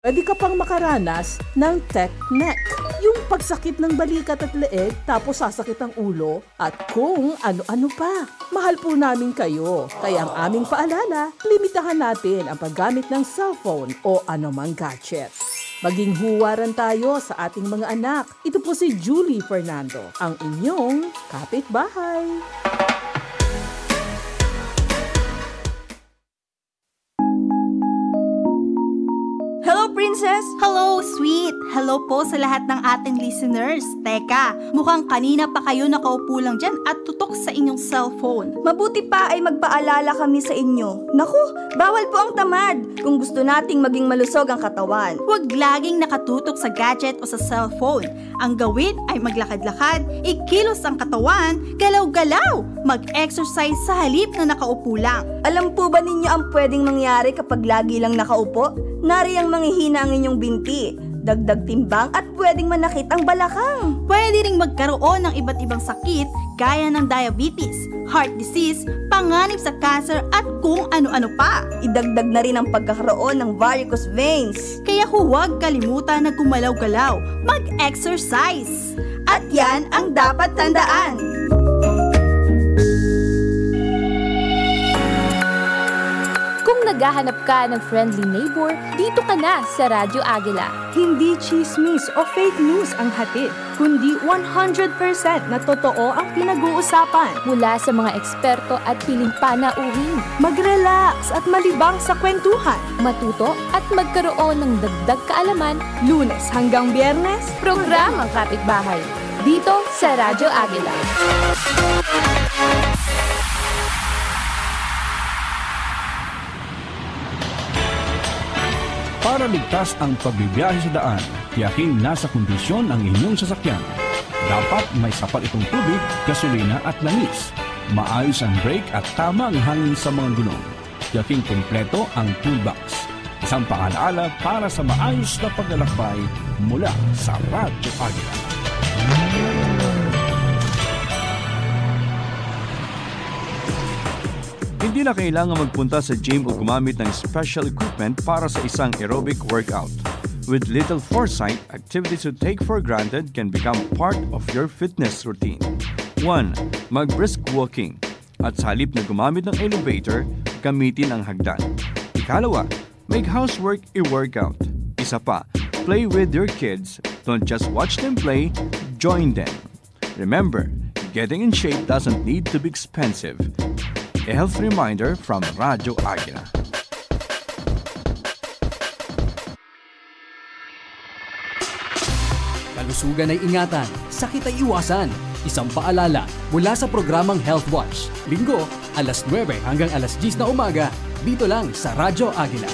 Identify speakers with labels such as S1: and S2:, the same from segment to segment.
S1: Pwede ka pang makaranas ng tech neck, yung pagsakit ng balikat at leeg tapos sasakit ang ulo at kung ano-ano pa. Mahal po namin kayo, kaya ang aming paalala, limitahan natin ang paggamit ng cellphone o anumang gadget. Maging huwaran tayo sa ating mga anak. Ito po si Julie Fernando, ang inyong kapitbahay.
S2: Hello, Princess! Hello, Sweet! Hello po sa lahat ng ating listeners. Teka, mukhang kanina pa kayo nakaupo lang dyan at tutok sa inyong cellphone. Mabuti pa ay magpaalala kami sa inyo. Naku, bawal po ang tamad kung gusto nating maging malusog ang katawan. Huwag laging nakatutok sa gadget o sa cellphone. Ang gawin ay maglakad-lakad, ikilos ang katawan, galaw-galaw, mag-exercise sa halip na nakaupo lang. Alam po ba ninyo ang pwedeng mangyari kapag lagi lang nakaupo? Nariyang manghihina ang inyong binti, dagdag timbang at pwedeng manakit ang balakang. Pwede ring magkaroon ng iba't ibang sakit gaya ng diabetes, heart disease, panganib sa cancer at kung ano-ano pa. Idagdag na rin ang pagkakaroon ng varicose veins. Kaya huwag kalimutan na gumalaw-galaw, mag-exercise. At yan ang dapat tandaan.
S3: Naghahanap ka ng friendly neighbor, dito ka na sa Radyo Agila.
S4: Hindi chismis o fake news ang hatid, kundi 100% na totoo ang pinag-uusapan.
S3: Mula sa mga eksperto at piling panauhin.
S4: Mag-relax at malibang sa kwentuhan.
S3: Matuto at magkaroon ng dagdag kaalaman.
S4: Lunes hanggang Biyernes,
S3: programang Kapitbahay. Dito sa Radyo Agila.
S5: Para ligtas ang pagbibiyahe sa daan, tiyaking nasa kondisyon ang inyong sasakyan. Dapat may sapat itong tubig, gasolina at langis. Maayos ang brake at tama ang hangin sa mga gulong. Tiyaking kumpleto ang toolbox. Isang paalaala para sa maayos na paglalakbay mula sa Radyo Agila.
S6: Hindi na kailangan magpunta sa gym o gumamit ng special equipment para sa isang aerobic workout. With little foresight, activities you take for granted can become part of your fitness routine. 1. Mag-brisk walking. At sa halip na gumamit ng elevator, gamitin ang hagdan. Ikalawa, make housework a workout. Isa pa, play with your kids. Don't just watch them play, join them. Remember, getting in shape doesn't need to be expensive. A health reminder from Radyo Agila.
S7: Kalusugan ay ingatan, sakit ay iwasan. Isang paalala mula sa programang Health Watch. Linggo, alas 9 hanggang alas 10 na umaga, dito lang sa Radyo Agila.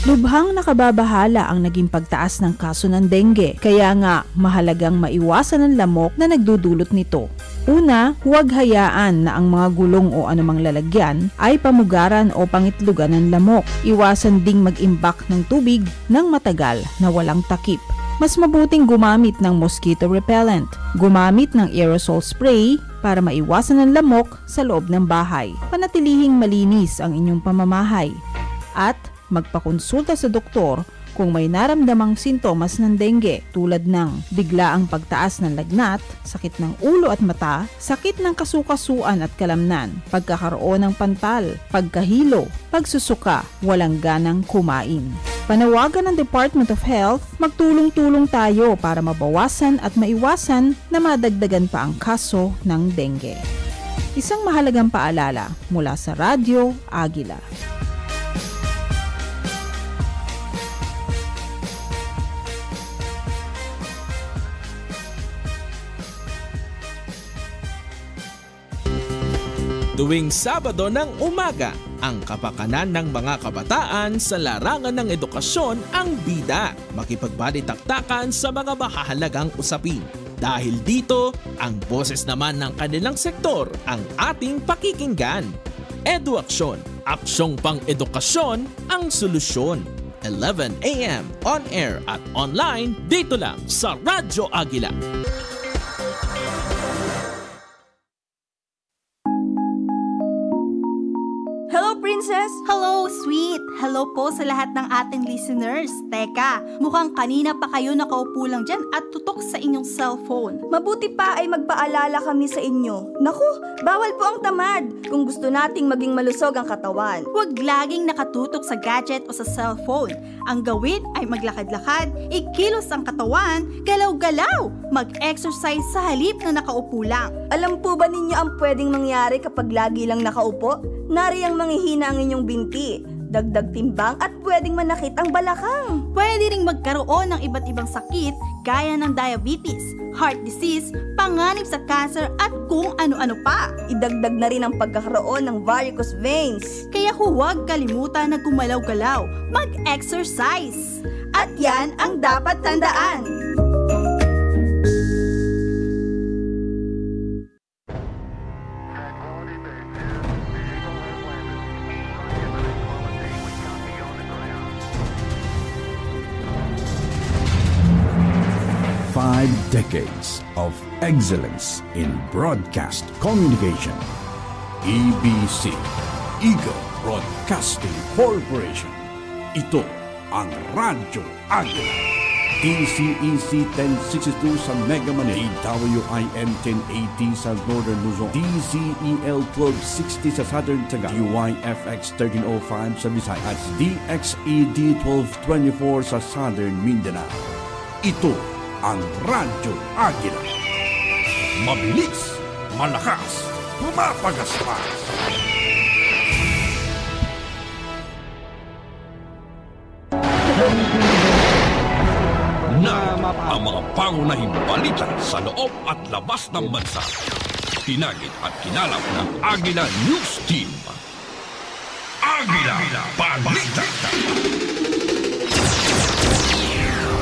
S8: Lubhang nakababahala ang naging pagtaas ng kaso ng dengue, kaya nga mahalagang maiwasan ang lamok na nagdudulot nito. Una, huwag hayaan na ang mga gulong o anumang lalagyan ay pamugaran o pangitlugan ng lamok. Iwasan ding mag-imbak ng tubig ng matagal na walang takip. Mas mabuting gumamit ng mosquito repellent. Gumamit ng aerosol spray para maiwasan ang lamok sa loob ng bahay. Panatilihing malinis ang inyong pamamahay. At magpakonsulta sa doktor kung may naramdamang sintomas ng dengue tulad ng biglaang pagtaas ng lagnat, sakit ng ulo at mata, sakit ng kasukasuan at kalamnan, pagkakaroon ng pantal, pagkahilo, pagsusuka, walang ganang kumain. Panawagan ng Department of Health, magtulong-tulong tayo para mabawasan at maiwasan na madagdagan pa ang kaso ng dengue. Isang mahalagang paalala mula sa Radyo Agila.
S9: Tuwing Sabado ng umaga, ang kapakanan ng mga kabataan sa larangan ng edukasyon ang bida. Makipagbalitaktakan sa mga mahahalagang usapin. Dahil dito, ang boses naman ng kanilang sektor ang ating pakikinggan. EduAksyon, aksyong pang-edukasyon ang solusyon. 11 a.m. on air at online dito lang sa Radyo Agila.
S2: Princess! Hello, Sweet! Hello po sa lahat ng ating listeners. Teka, mukhang kanina pa kayo nakaupo lang dyan at tutok sa inyong cellphone. Mabuti pa ay magpaalala kami sa inyo. Naku, bawal po ang tamad kung gusto nating maging malusog ang katawan. Huwag laging nakatutok sa gadget o sa cellphone. Ang gawin ay maglakad-lakad, ikilos ang katawan, galaw-galaw, mag-exercise sa halip na nakaupo lang. Alam po ba ninyo ang pwedeng mangyari kapag lagi lang nakaupo? Nariyang manghihina ang inyong binti, dagdag timbang at pwedeng manakit ang balakang. Pwede ring magkaroon ng iba't ibang sakit gaya ng diabetes, heart disease, panganib sa cancer at kung ano-ano pa. Idagdag na rin ang pagkakaroon ng varicose veins. Kaya huwag kalimutan na gumalaw-galaw, mag-exercise. At yan ang dapat tandaan.
S5: Decades of excellence in broadcast communication. EBC, Eagle Broadcasting Corporation. Ito ang Radyo Agila. DCEC 1062 sa Mega Manila, WIM 1080 sa Northern Luzon, DCEL 1260 sa Southern Taga, DYFX 1305 sa Visayas, DXED 1224 sa Southern Mindanao. Ito ang Radyo Agila. Mabilis, malakas, pumapagaspas. Na ang mga pangunahing balita sa loob at labas ng bansa. Tinagid at kinalap ng Agila News Team. Agila Balita.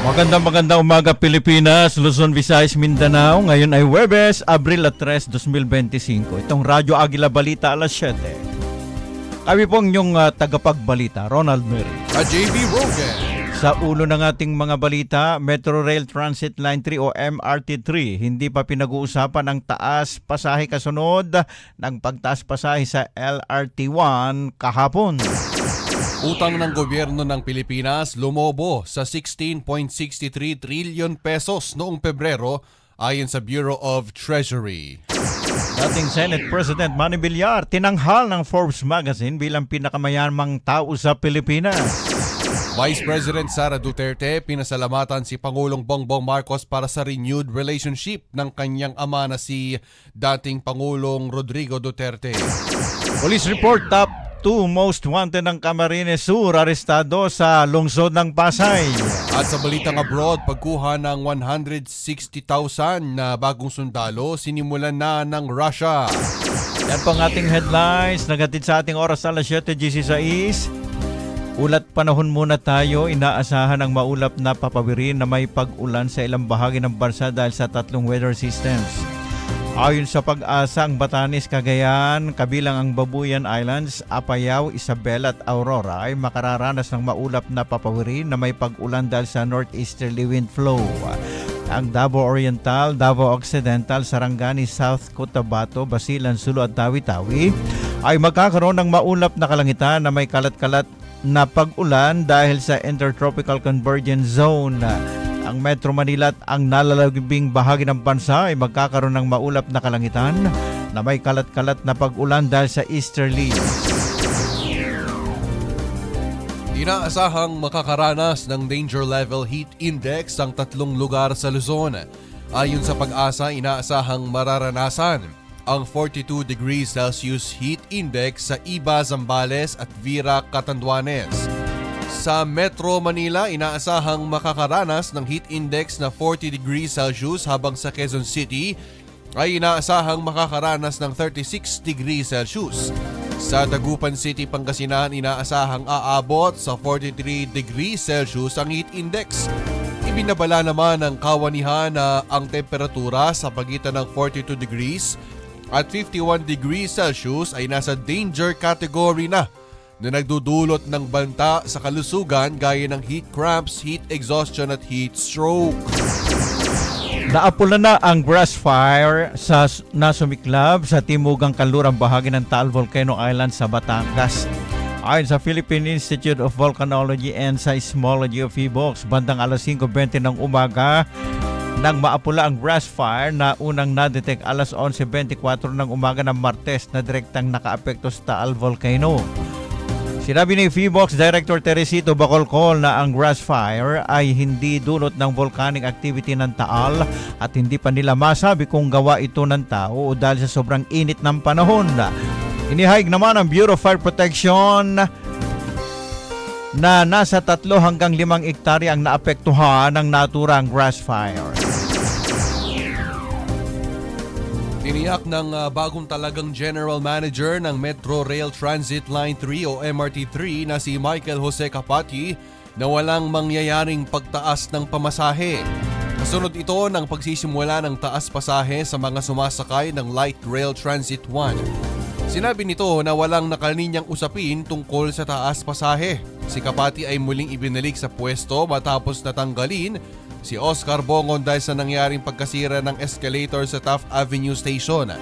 S10: Magandang umaga Pilipinas, Luzon, Visayas, Mindanao. Ngayon ay Huwebes, Abril 3, 2025. Itong Radyo Agila Balita alas 7. Kami pong inyong tagapagbalita, Ronald Mary.
S11: JB Rogan.
S10: Sa ulo ng ating mga balita, Metro Rail Transit Line 3 o MRT3, hindi pa pinag-uusapan ang taas pasahe kasunod ng pagtaas pasahe sa LRT1 kahapon.
S11: Utang ng gobyerno ng Pilipinas lumobo sa 16.63 trillion pesos noong Pebrero ayon sa Bureau of Treasury.
S10: Dating Senate President Manny Villar tinanghal ng Forbes magazine bilang pinakamayamang tao sa Pilipinas.
S11: Vice President Sara Duterte pinasalamatan si Pangulong Bongbong Marcos para sa renewed relationship ng kanyang ama na si dating Pangulong Rodrigo Duterte.
S10: Police report top 2 most wanted ng Camarines Sur arestado sa lungsod ng Pasay.
S11: At sa balitang abroad, pagkuha ng 160,000 na bagong sundalo sinimulan na ng Russia.
S10: Yan po ang ating headlines. Nagatid sa ating oras alas 7:16. Ulat panahon muna tayo. Inaasahan ang maulap na papawirin na may pag-ulan sa ilang bahagi ng bansa dahil sa tatlong weather systems. Ayon sa Pag-asa, ang Batanes, Cagayan, kabilang ang Babuyan Islands, Apayao, Isabela at Aurora ay makararanas ng maulap na papawirin na may pag-ulan dahil sa northeasterly wind flow. Ang Davao Oriental, Davao Occidental, Sarangani, South Cotabato, Basilan, Sulu at Tawi-Tawi ay magkakaroon ng maulap na kalangitan na may kalat-kalat na pag-ulan dahil sa Intertropical Convergence Zone. Ang Metro Manila at ang nalalabing bahagi ng bansa ay magkakaroon ng maulap na kalangitan na may kalat-kalat na pag-ulan dahil sa easterly.
S11: Inaasahang makakaranas ng danger level heat index ang tatlong lugar sa Luzon. Ayon sa Pag-asa, inaasahang mararanasan ang 42 degrees Celsius heat index sa Iba, Zambales at Vira, Catanduanes. Sa Metro Manila, inaasahang makakaranas ng heat index na 40 degrees Celsius habang sa Quezon City ay inaasahang makakaranas ng 36 degrees Celsius. Sa Dagupan City, Pangasinan, inaasahang aabot sa 43 degrees Celsius ang heat index. Ibinabala naman ng kawanihan na ang temperatura sa pagitan ng 42 degrees at 51 degrees Celsius ay nasa danger category na nagdudulot ng banta sa kalusugan gaya ng heat cramps, heat exhaustion at heat stroke.
S10: Naapula na ang grass fire sa sumiklab sa timugang kanlurang bahagi ng Taal Volcano Island sa Batangas. Ayon sa Philippine Institute of Volcanology and Seismology of PHIVOLCS, bandang alas 5:20 ng umaga nang maapula ang grass fire na unang na-detect alas 11:24 ng umaga ng Martes na direktang nakaapekto sa Taal Volcano. Sinabi ni PHIVOLCS Director Teresito Bacolcol na ang grass fire ay hindi dulot ng volcanic activity ng Taal at hindi pa nila masabi kung gawa ito ng tao o dahil sa sobrang init ng panahon. Inihayag naman ang Bureau of Fire Protection na nasa 3 hanggang 5 ektarya ang naapektuhan ng naturang grass fire.
S11: Tiniyak ng bagong talagang General Manager ng Metro Rail Transit Line 3 o MRT3 na si Michael Jose Capati na walang mangyayaring pagtaas ng pamasahe. Kasunod ito ng pagsisimula ng taas pasahe sa mga sumasakay ng Light Rail Transit 1. Sinabi nito na walang nakalinyang usapin tungkol sa taas pasahe. Si Capati ay muling ibinalik sa pwesto matapos natanggalin si Oscar Bongon dahil sa nangyaring pagkasira ng escalator sa Taft Avenue Station.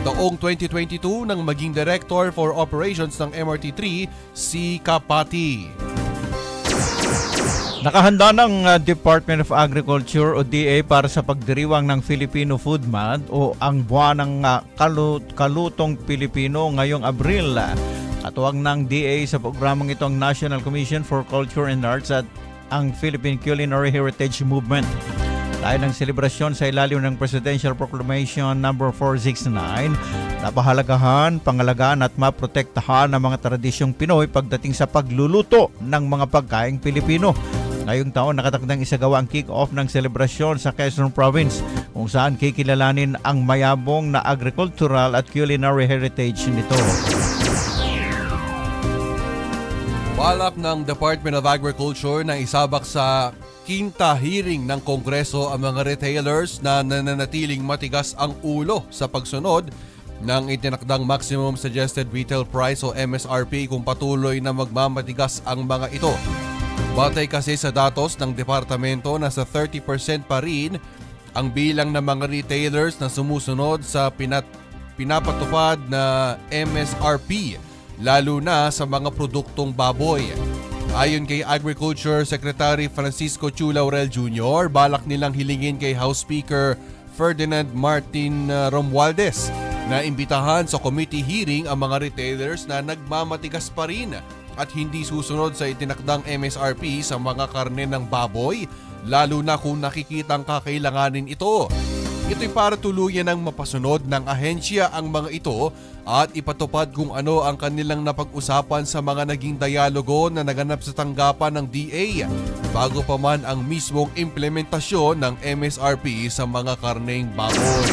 S11: Taong 2022 nang maging Director for Operations ng MRT3 si Capati.
S10: Nakahanda ng Department of Agriculture o DA para sa pagdiriwang ng Filipino Food Month o ang buwan ng kalutong Pilipino ngayong Abril. Katuwag ng DA sa programang ito ang National Commission for Culture and Arts at ang Philippine Culinary Heritage Movement. Dahil ng selebrasyon sa ilalim ng Presidential Proclamation No. 469, napahalagahan, pangalagaan at maprotektahan ang mga tradisyong Pinoy pagdating sa pagluluto ng mga pagkaing Pilipino. Ngayong taon nakatakdang isagawa ang kick-off ng selebrasyon sa Quezon Province kung saan kikilalanin ang mayabong na agricultural at culinary heritage nito.
S11: Balak ng Department of Agriculture na isabak sa kinta hearing ng Kongreso ang mga retailers na nananatiling matigas ang ulo sa pagsunod ng itinakdang Maximum Suggested Retail Price o MSRP kung patuloy na magmamatigas ang mga ito. Batay kasi sa datos ng departamento na sa 30% pa rin ang bilang ng mga retailers na sumusunod sa pinapatupad na MSRP, lalo na sa mga produktong baboy. Ayon kay Agriculture Secretary Francisco Chu Laurel Jr., balak nilang hilingin kay House Speaker Ferdinand Martin Romualdez na imbitahan sa committee hearing ang mga retailers na nagmamatigas pa rin at hindi susunod sa itinakdang MSRP sa mga karne ng baboy, lalo na kung nakikitang kakailanganin ito. Ito'y para tuluyan ng mapasunod ng ahensya ang mga ito at ipatupad kung ano ang kanilang napag-usapan sa mga naging dialogo na naganap sa tanggapan ng DA bago pa man ang mismong implementasyon ng MSRP sa mga karneng baboy.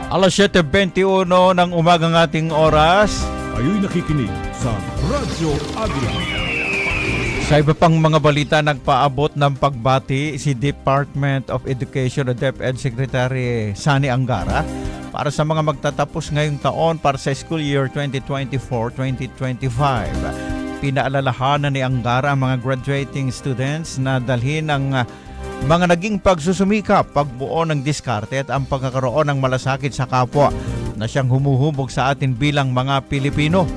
S10: Alas 7:21 ng umagang ating oras.
S5: Kayo'y nakikinig sa Radyo Agri.
S10: Sa iba pang mga balita, nagpaabot ng pagbati si Department of Education o DepEd Secretary Sani Angara para sa mga magtatapos ngayong taon para sa school year 2024-2025. Pinaalalahanan ni Angara ang mga graduating students na dalhin ang mga naging pagsusumikap, pagbuo ng diskarte at ang pagkakaroon ng malasakit sa kapwa na siyang humuhubog sa atin bilang mga Pilipino.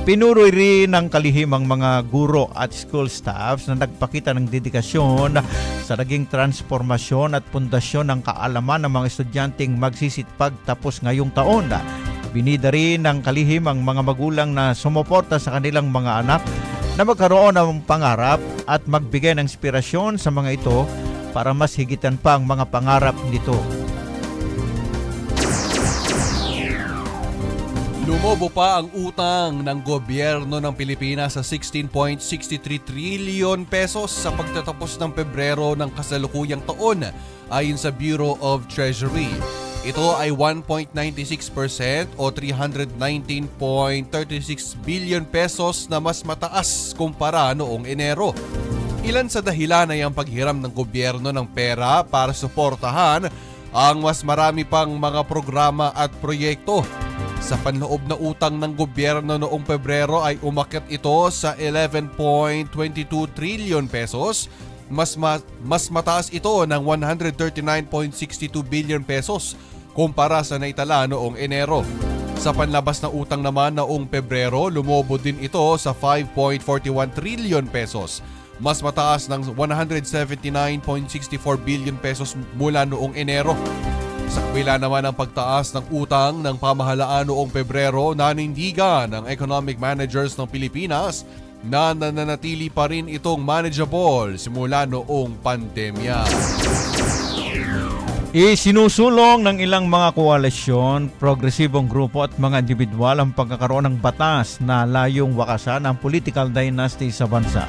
S10: Pinuroy rin ng kalihimang mga guro at school staffs na nagpakita ng dedikasyon sa naging transformasyon at pundasyon ng kaalaman ng mga estudyanteng magsisipag tapos ngayong taon. Binida rin ng kalihimang mga magulang na sumuporta sa kanilang mga anak na magkaroon ng pangarap at magbigay ng inspirasyon sa mga ito para mas higitan pa ang mga pangarap nito.
S11: Lumobo pa ang utang ng gobyerno ng Pilipinas sa 16.63 trillion pesos sa pagtatapos ng Pebrero ng kasalukuyang taon ayon sa Bureau of Treasury. Ito ay 1.96% o 319.36 billion pesos na mas mataas kumpara noong Enero. Ilan sa dahilan ay ang paghiram ng gobyerno ng pera para suportahan ang mas marami pang mga programa at proyekto. Sa panloob na utang ng gobyerno noong Pebrero ay umakyat ito sa 11.22 trillion pesos. Mas mataas ito ng 139.62 billion pesos kumpara sa naitala noong Enero. Sa panlabas na utang naman noong Pebrero, lumobo din ito sa 5.41 trillion pesos. Mas mataas ng 179.64 billion pesos mula noong Enero. Sa kabila naman ng pagtaas ng utang ng pamahalaan noong Pebrero, nanindigan ng economic managers ng Pilipinas na nananatili pa rin itong manageable simula noong pandemya.
S10: Isinusulong ng ilang mga koalisyon, progresibong grupo at mga individual ang pagkakaroon ng batas na layong wakasan ang political dynasty sa bansa.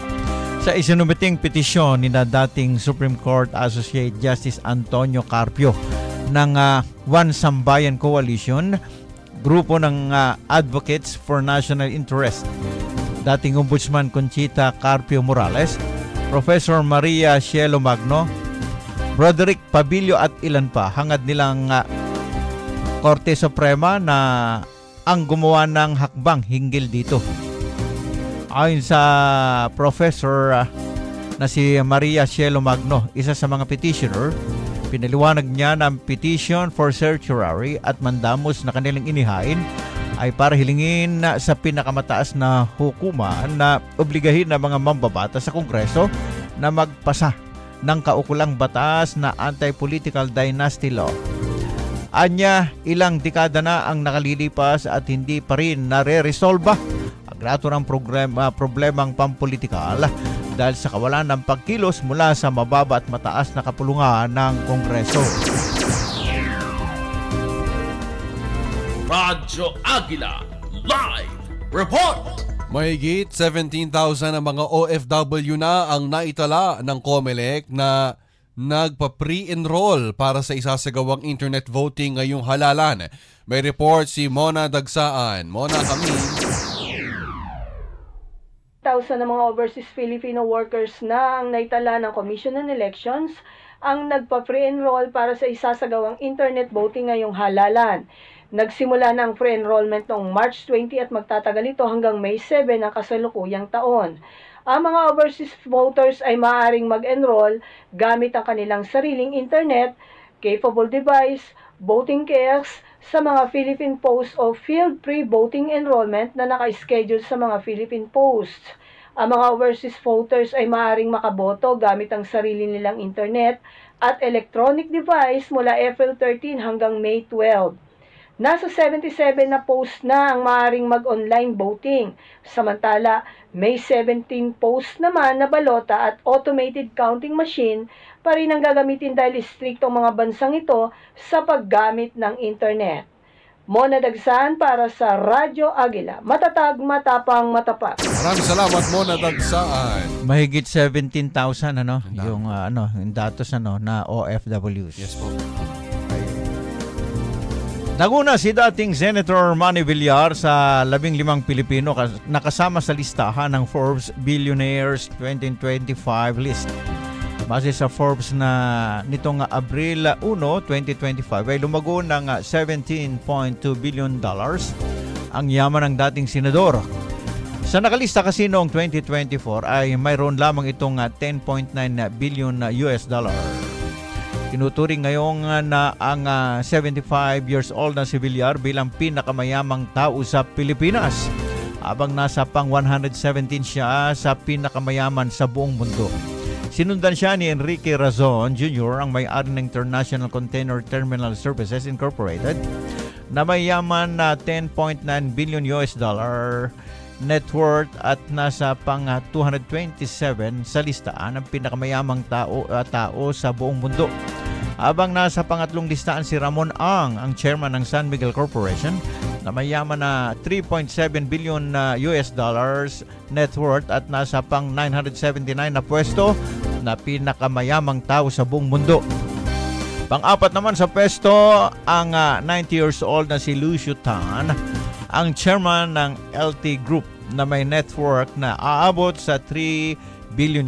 S10: Sa isinumiting petisyon ni dating Supreme Court Associate Justice Antonio Carpio ng One Sambayan Coalition, grupo ng Advocates for National Interest, dating Ombudsman Conchita Carpio Morales, Professor Maria Cielo Magno, Broderick Pabilio at ilan pa, hangad nilang Korte Suprema na ang gumawa ng hakbang hinggil dito. Ayon sa Professor na si Maria Cielo Magno, isa sa mga petitioner, pinaliwanag niya na ang petition for certiorari at mandamus na kanilang inihain ay para hilingin sa pinakamataas na hukuman na obligahin ng mga mambabata sa Kongreso na magpasa ng kaukulang batas na anti-political dynasty law. Anya, ilang dekada na ang nakalilipas at hindi pa rin nare-resolba ang naturang problemang pampolitikal dahil sa kawalan ng pagkilos mula sa mababa at mataas na kapulungan ng Kongreso.
S9: Radyo Agila Live Report!
S11: Mahigit 17,000 ang mga OFW na ang naitala ng COMELEC na nagpa-pre-enroll para sa isasagawang internet voting ngayong halalan. May report si Mona Dagsaan. Mona, kami.
S12: 1,000 na mga overseas Filipino workers na ang naitala ng Commission on Elections ang nagpa-pre-enroll para sa isasagawang internet voting ngayong halalan. Nagsimula na ang pre-enrollment noong March 20 at magtatagal ito hanggang May 7 ng kasalukuyang taon. Ang mga overseas voters ay maaaring mag-enroll gamit ang kanilang sariling internet, capable device, voting kiosks sa mga Philippine Post o field pre-voting enrollment na naka-schedule sa mga Philippine Post. Ang mga overseas voters ay maaaring makaboto gamit ang sarili nilang internet at electronic device mula April 13 hanggang May 12. Nasa 77 na post na ang maaaring mag-online voting. Samantala, May 17 post naman na balota at automated counting machine pa rin ang gagamitin dahil striktong mga bansang ito sa paggamit ng internet. Mona Dagsaan para sa Radyo Agila. Matatag, matapang, matapat.
S11: Maraming salamat, Mona Dagsaan.
S10: Mahigit 17,000 yung datos na OFWs.
S11: Yes po.
S10: Naguna si dating Senator Manny Villar sa 15 Pilipino na kasama sa listahan ng Forbes Billionaires 2025 list. Base sa Forbes na nitong Abril 1, 2025 ay lumago ng $17.2 billion ang yaman ng dating senador. Sa nakalista kasi noong 2024 ay mayroon lamang itong $10.9 billion. Tinuturing ngayong na ang 75 years old na si Villar bilang pinakamayamang tao sa Pilipinas, habang nasa pang 117 siya sa pinakamayaman sa buong mundo. Sinundan siya ni Enrique Razon Jr., ang may-ari ng International Container Terminal Services Incorporated, na may yaman na $10.9 billion net worth at nasa pang 227 sa listaan ng pinakamayamang tao sa buong mundo. Habang nasa pangatlong listaan si Ramon Ang, ang chairman ng San Miguel Corporation, na may yaman na $3.7 billion net worth at nasa pang 979 na pwesto na pinakamayamang tao sa buong mundo. Pang-apat naman sa pwesto ang 90 years old na si Lucio Tan, ang chairman ng LT Group, na may net worth na aabot sa $3 billion.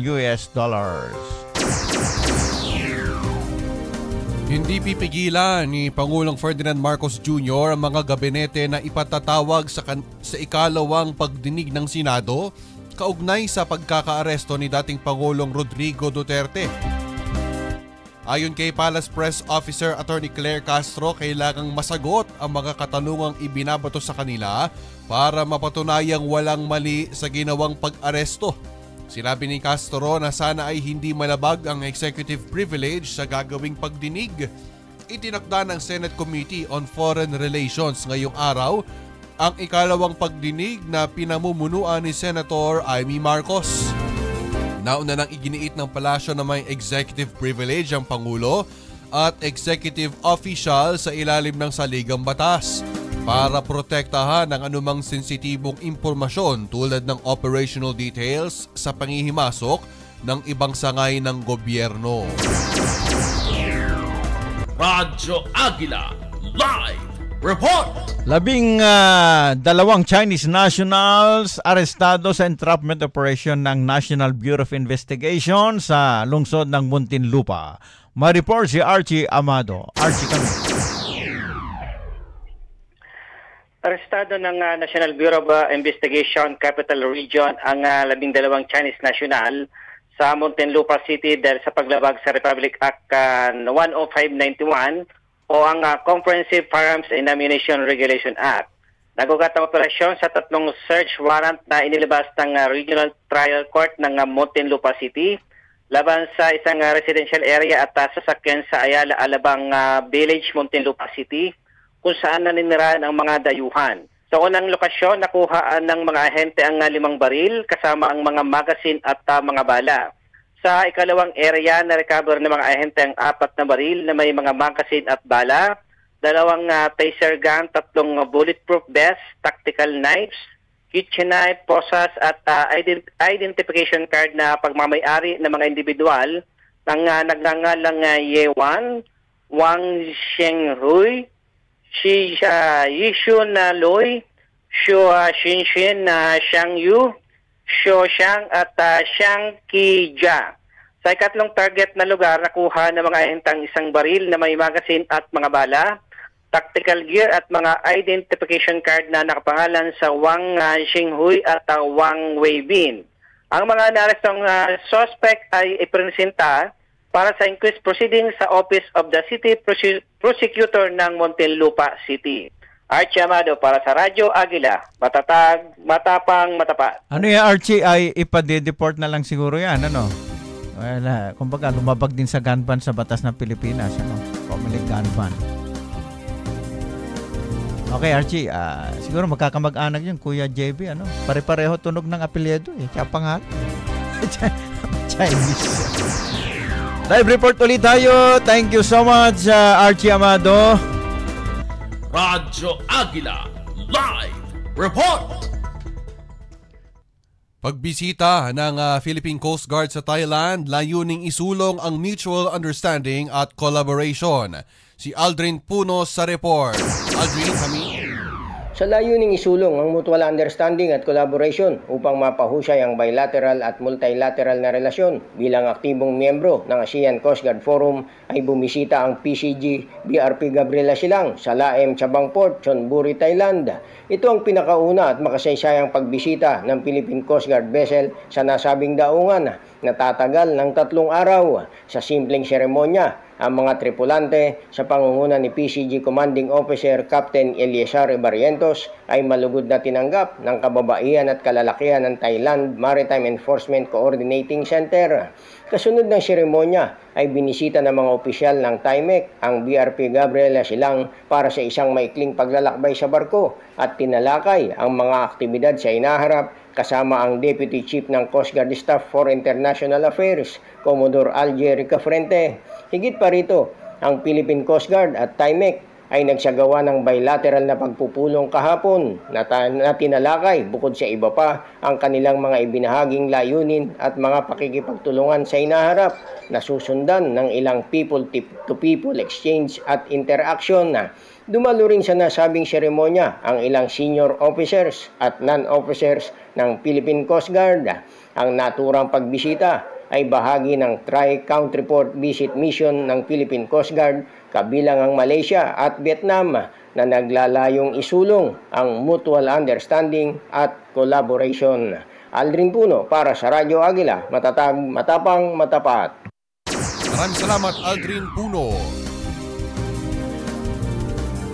S11: Hindi pipigilan ni Pangulong Ferdinand Marcos Jr. ang mga gabinete na ipatatawag sa ikalawang pagdinig ng Senado kaugnay sa pagkakaaresto ni dating Pangulong Rodrigo Duterte. Ayon kay Palace Press Officer Attorney Claire Castro, kailangang masagot ang mga katanungang ibinabato sa kanila para mapatunayang walang mali sa ginawang pag-aresto. Sinabi ni Castro na sana ay hindi malabag ang executive privilege sa gagawing pagdinig. Itinakda ng Senate Committee on Foreign Relations ngayong araw ang ikalawang pagdinig na pinamumunuan ni Senator Amy Marcos. Nauna nang iginiit ng palasyo na may executive privilege ang Pangulo at executive official sa ilalim ng saligang batas para protektahan ang anumang sensitibong impormasyon tulad ng operational details sa pangihimasok ng ibang sangay ng gobyerno.
S9: Radyo Agila Live Report!
S10: 12 Chinese nationals arestado sa entrapment operation ng National Bureau of Investigation sa lungsod ng Muntinlupa. Ma-report si Archie Amado. Archie kami.
S13: Arestado ng National Bureau of Investigation Capital Region ang 12 Chinese national sa Muntinlupa City dahil sa paglabag sa Republic Act 10591 o ang Comprehensive Firearms and Ammunition Regulation Act. Nagugat ang operasyon sa 3 search warrant na inilabas ng Regional Trial Court ng Muntinlupa City laban sa isang residential area at sasakyan sa Ayala Alabang Village, Muntinlupa City kung saan naninirahan ang mga dayuhan. Sa unang lokasyon, nakuhaan ng mga ahente ang 5 baril kasama ang mga magasin at mga bala. Sa ikalawang area, na-recover ng mga ahente ang 4 na baril na may mga magasin at bala, 2 taser gun, 3 bulletproof vest, tactical knives, kitchen knife, posas at identification card na pagmamayari ng mga individual ng nagngangalang Ye Wan, Wang Shenghui, Shi Yishun Loy, Shu Xinshin Xiang Yu, Shu Xiang at Xiang Qija. Sa ikatlong target na lugar, nakuha ng mga ahentang 1 baril na may magasin at mga bala, tactical gear at mga identification card na nakapangalan sa Wang Xinghui at Wang Weibin. Ang mga narestong suspect ay ipresenta para sa inquest proceedings sa Office of the City Prosecutor ng Muntinlupa City. Archie Amado para sa Radyo Agila, matatag, matapang, matapat.
S10: Ano yan, Archie, ay ipa-deport na lang siguro yan, ano? Wala, kumbaga lumabag din sa gun ban sa batas ng Pilipinas, ano? Pumilig gun ban. Okay, Archie, siguro magkakamag-anak yun, Kuya JB, ano? Pare-pareho tunog ng apelyido, eh. Kaya pangat. Chinese. Live report ulit tayo. Thank you so much, Archie Amado.
S9: Radyo Agila Live Report!
S11: Pagbisita ng Philippine Coast Guard sa Thailand, layuning isulong ang mutual understanding at collaboration. Si Aldrin Puno sa report. Aldrin, kami.
S14: Sa layuning isulong ang mutual understanding at collaboration upang mapahusay ang bilateral at multilateral na relasyon. Bilang aktibong miyembro ng ASEAN Coast Guard Forum ay bumisita ang PCG BRP Gabriela Silang sa Laem Chabang Port, Chonburi, Thailand. Ito ang pinakauna at makasaysayang pagbisita ng Philippine Coast Guard vessel sa nasabing daungan na tatagal ng 3 araw. Sa simpleng seremonya, ang mga tripulante sa pangunguna ni PCG Commanding Officer Captain Eliezar Barrientos ay malugod na tinanggap ng kababaihan at kalalakihan ng Thailand Maritime Enforcement Coordinating Center. Kasunod ng seremonya ay binisita ng mga opisyal ng TIMEC ang BRP Gabriela Silang para sa isang maikling paglalakbay sa barko at tinalakay ang mga aktibidad sa inaharap kasama ang Deputy Chief ng Coast Guard Staff for International Affairs, Commodore Alger Ricafrente. Higit pa rito, ang Philippine Coast Guard at TIMEC ay nagsagawa ng bilateral na pagpupulong kahapon na tinalakay bukod sa iba pa ang kanilang mga ibinahaging layunin at mga pakikipagtulungan sa inaharap na susundan ng ilang people-to-people exchange at interaction. Dumalo rin sa nasabing seremonya ang ilang senior officers at non-officers ng Philippine Coast Guard. Ang naturang pagbisita ay bahagi ng Tri-Country Port Visit Mission ng Philippine Coast Guard kabilang ang Malaysia at Vietnam na naglalayong isulong ang mutual understanding at collaboration. Aldrin Puno para sa Radyo Agila, matatag, matapang, matapat.
S11: Maraming salamat, Aldrin Puno.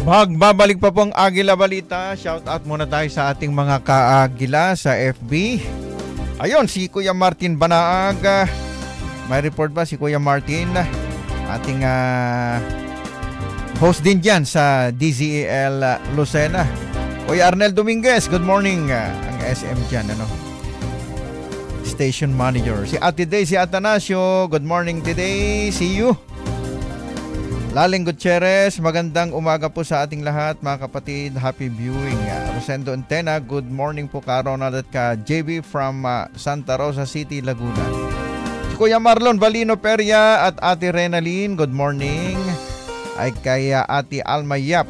S10: Magbabalik pa pong Agila Balita. Shout out muna tayo sa ating mga kaagila sa FB. Ayun, si Kuya Martin Banaag. May report ba si Kuya Martin? Ating host din dyan sa DZEL Lucena. Kuya Arnel Dominguez, good morning. Ang SM dyan, Station Manager. Si Ate Daisy Atanasio, good morning today. See you. Laling Gutierrez, magandang umaga po sa ating lahat mga kapatid. Happy viewing. Rosendo Antena, good morning po ka Ronald at ka JB from Santa Rosa City, Laguna. Si Kuya Marlon Valino Peria at Ate Renaline, good morning. Ay kay Ate Alma Yap,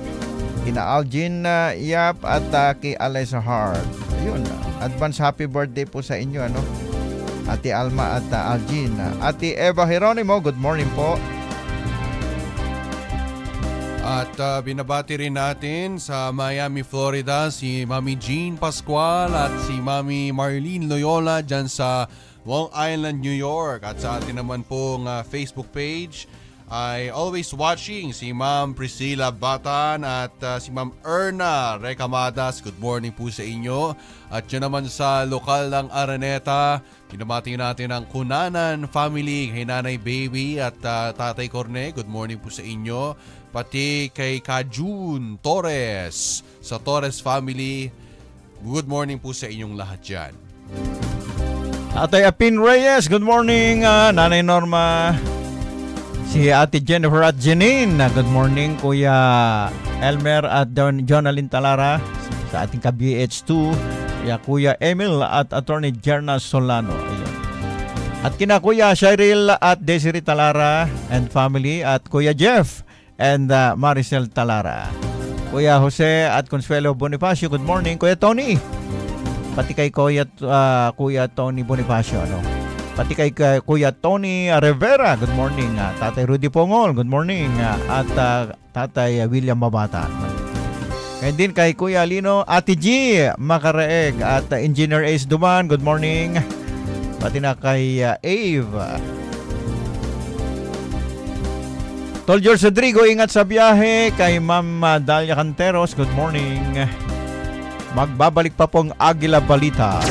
S10: kina Algin Yap at kay Alyssa Hart. Ayun, advance happy birthday po sa inyo, Ate Alma at Algin. Ate Eva Geronimo, good morning po.
S11: At binabati rin natin sa Miami, Florida si Mami Jean Pascual at si Mami Marlene Loyola dyan sa Long Island, New York. At sa atin naman pong Facebook page ay always watching si Ma'am Priscilla Batan at si Ma'am Erna Recamadas. Good morning po sa inyo. At yun naman sa lokal ng Araneta, pinabati natin ang Kunanan family, kay Nanay Baby at Tatay Corne. Good morning po sa inyo. Pati kay Kajun Torres sa Torres family. Good morning po sa inyong lahat dyan.
S10: Tatay Apin Reyes, good morning. Nanay Norma. Si Ate Jennifer at Janine, good morning. Kuya Elmer at Jonalyn Talara sa ating ka-BH2. Kuya Emil at Attorney Jerna Solano. Ayun. At kina Kuya Shiril at Desiree Talara and family at Kuya Jeff and Maricel Talara. Kuya Jose at Consuelo Bonifacio, good morning. Kuya Tony, pati kay Kuya Tony Bonifacio, pati kay Kuya Tony Rivera, good morning. Tatay Rudy Pongol, good morning. At Tatay William Mabata. And din kay Kuya Lino, Ate G Makaraeg at Engineer Ace Duman, good morning. Pati na kay Ave. Tol George Rodrigo, ingat sa biyahe. Kay Ma'am Dalia Canteros, good morning. Magbabalik pa pong Agila Balita.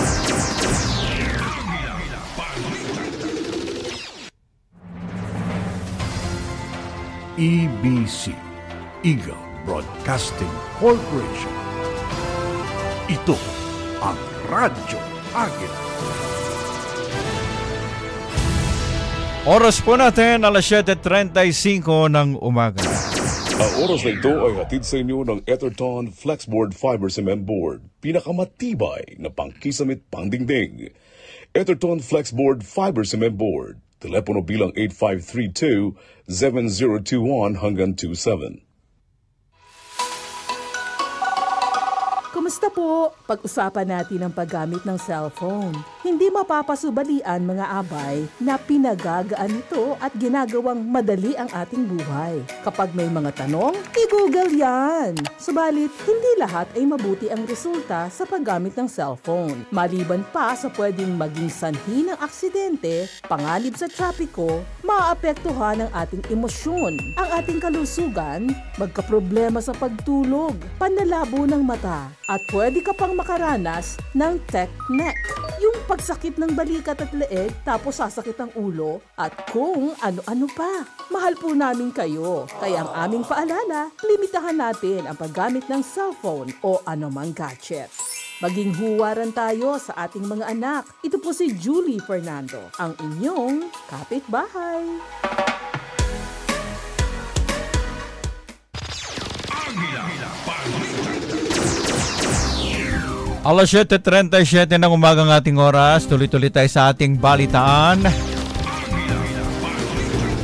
S5: EBC, Eagle Broadcasting Corporation. Ito ang Radyo Agila.
S10: Oras po natin, alas 7:35 ng umaga.
S15: Ang oras na ito ay hatid sa inyo ng Etherton Flexboard Fiber Cement Board. Pinakamatibay na pangkisamit pangdingding. Etherton Flexboard Fiber Cement Board. Telepono bilang 8532-7021-27.
S1: Kumusta po? Pag-usapan natin ang paggamit ng cellphone. Hindi mapapasubalian mga abay na pinagagaan ito at ginagawang madali ang ating buhay. Kapag may mga tanong, i-Google yan. Subalit, hindi lahat ay mabuti ang resulta sa paggamit ng cellphone. Maliban pa sa pwedeng maging sanhi ng aksidente, panganib sa trapiko, maapektuhan ang ating emosyon, ang ating kalusugan, magkaproblema sa pagtulog, panlalabo ng mata, at pwede ka pang makaranas ng tech neck, yung pagsakit ng balikat at leeg tapos sasakit ang ulo at kung ano-ano pa. Mahal po namin kayo, kaya ang aming paalala, limitahan natin ang paggamit ng cellphone o anumang gadget. Maging huwaran tayo sa ating mga anak. Ito po si Julie Fernando, ang inyong kapitbahay.
S10: Alas 7:37 ng umagang ating oras. Tuloy-tuloy tayo sa ating balitaan.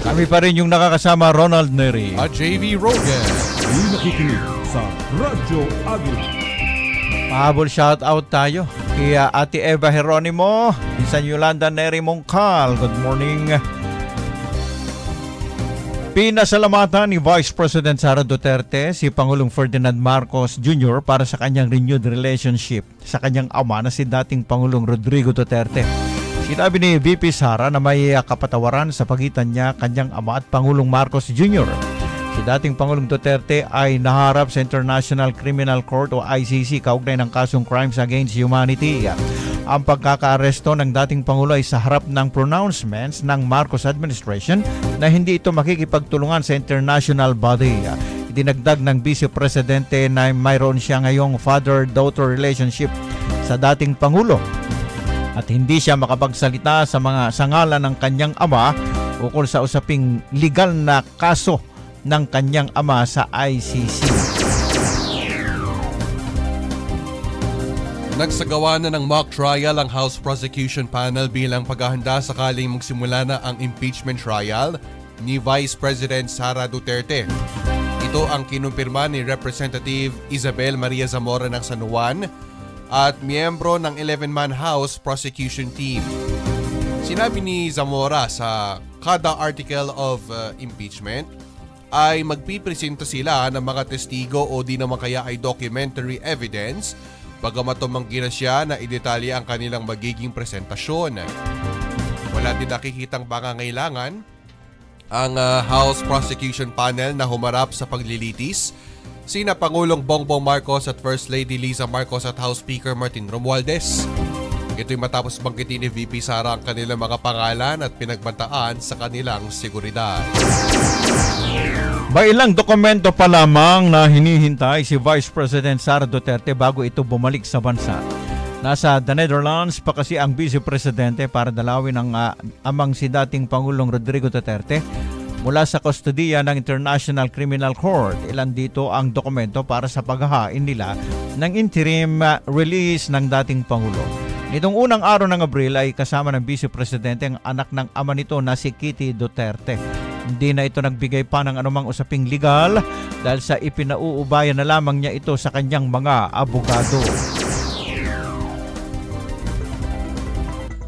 S10: Kami pa rin yung nakakasama, Ronald Neri
S11: at JV Rogan.
S5: Nakikinig sa Radyo Agila.
S10: Pahabol shoutout tayo kay Ate Eva Geronimo, San Yolanda Neri Mongcal. Good morning. Pinasalamatan ni Vice President Sara Duterte si Pangulong Ferdinand Marcos Jr. para sa kanyang renewed relationship sa kanyang ama na si dating Pangulong Rodrigo Duterte. Sinabi ni VP Sara na may kapatawaran sa pagitan niya, kanyang ama at Pangulong Marcos Jr. Si dating Pangulong Duterte ay naharap sa International Criminal Court o ICC kaugnay ng kasong Crimes Against Humanity. Ang pagkakaaresto ng dating Pangulo ay sa harap ng pronouncements ng Marcos administration na hindi ito makikipagtulungan sa international body. Dinagdag ng Vice Presidente na mayroon siya ngayong father-daughter relationship sa dating Pangulo at hindi siya makapagsalita sa mga sangalan ng kanyang ama ukol sa usaping legal na kaso ng kanyang ama sa ICC.
S11: Nagsagawa na ng mock trial ang House Prosecution Panel bilang paghahanda sakaling magsimula na ang impeachment trial ni Vice President Sara Duterte. Ito ang kinumpirma ni Representative Isabel Maria Zamora ng San Juan at miyembro ng 11-man House Prosecution Team. Sinabi ni Zamora sa kada article of impeachment ay magpipresenta sila ng mga testigo o di naman kaya ay documentary evidence bagamat tumanggi na siya na idetalye ang kanilang magiging presentasyon. Wala din nakikitang pangangailangan ang House Prosecution Panel na humarap sa paglilitis sina Pangulong Bongbong Marcos at First Lady Liza Marcos at House Speaker Martin Romualdez. Ito'y matapos banggitin ni VP Sara ang kanilang mga pangalan at pinagbantaan sa kanilang seguridad.
S10: May ilang dokumento pa lamang na hinihintay si Vice President Sara Duterte bago ito bumalik sa bansa. Nasa The Netherlands pa kasi ang Vice Presidente para dalawin ang amang si dating Pangulong Rodrigo Duterte mula sa kustodiya ng International Criminal Court. Ilan dito ang dokumento para sa paghahain nila ng interim release ng dating Pangulo. Nitong unang araw ng Abril ay kasama ng Vice Presidente ang anak ng ama nito na si Kitty Duterte. Hindi na ito nagbigay pa ng anumang usaping legal dahil sa ipinauubayan na lamang niya ito sa kanyang mga abogado.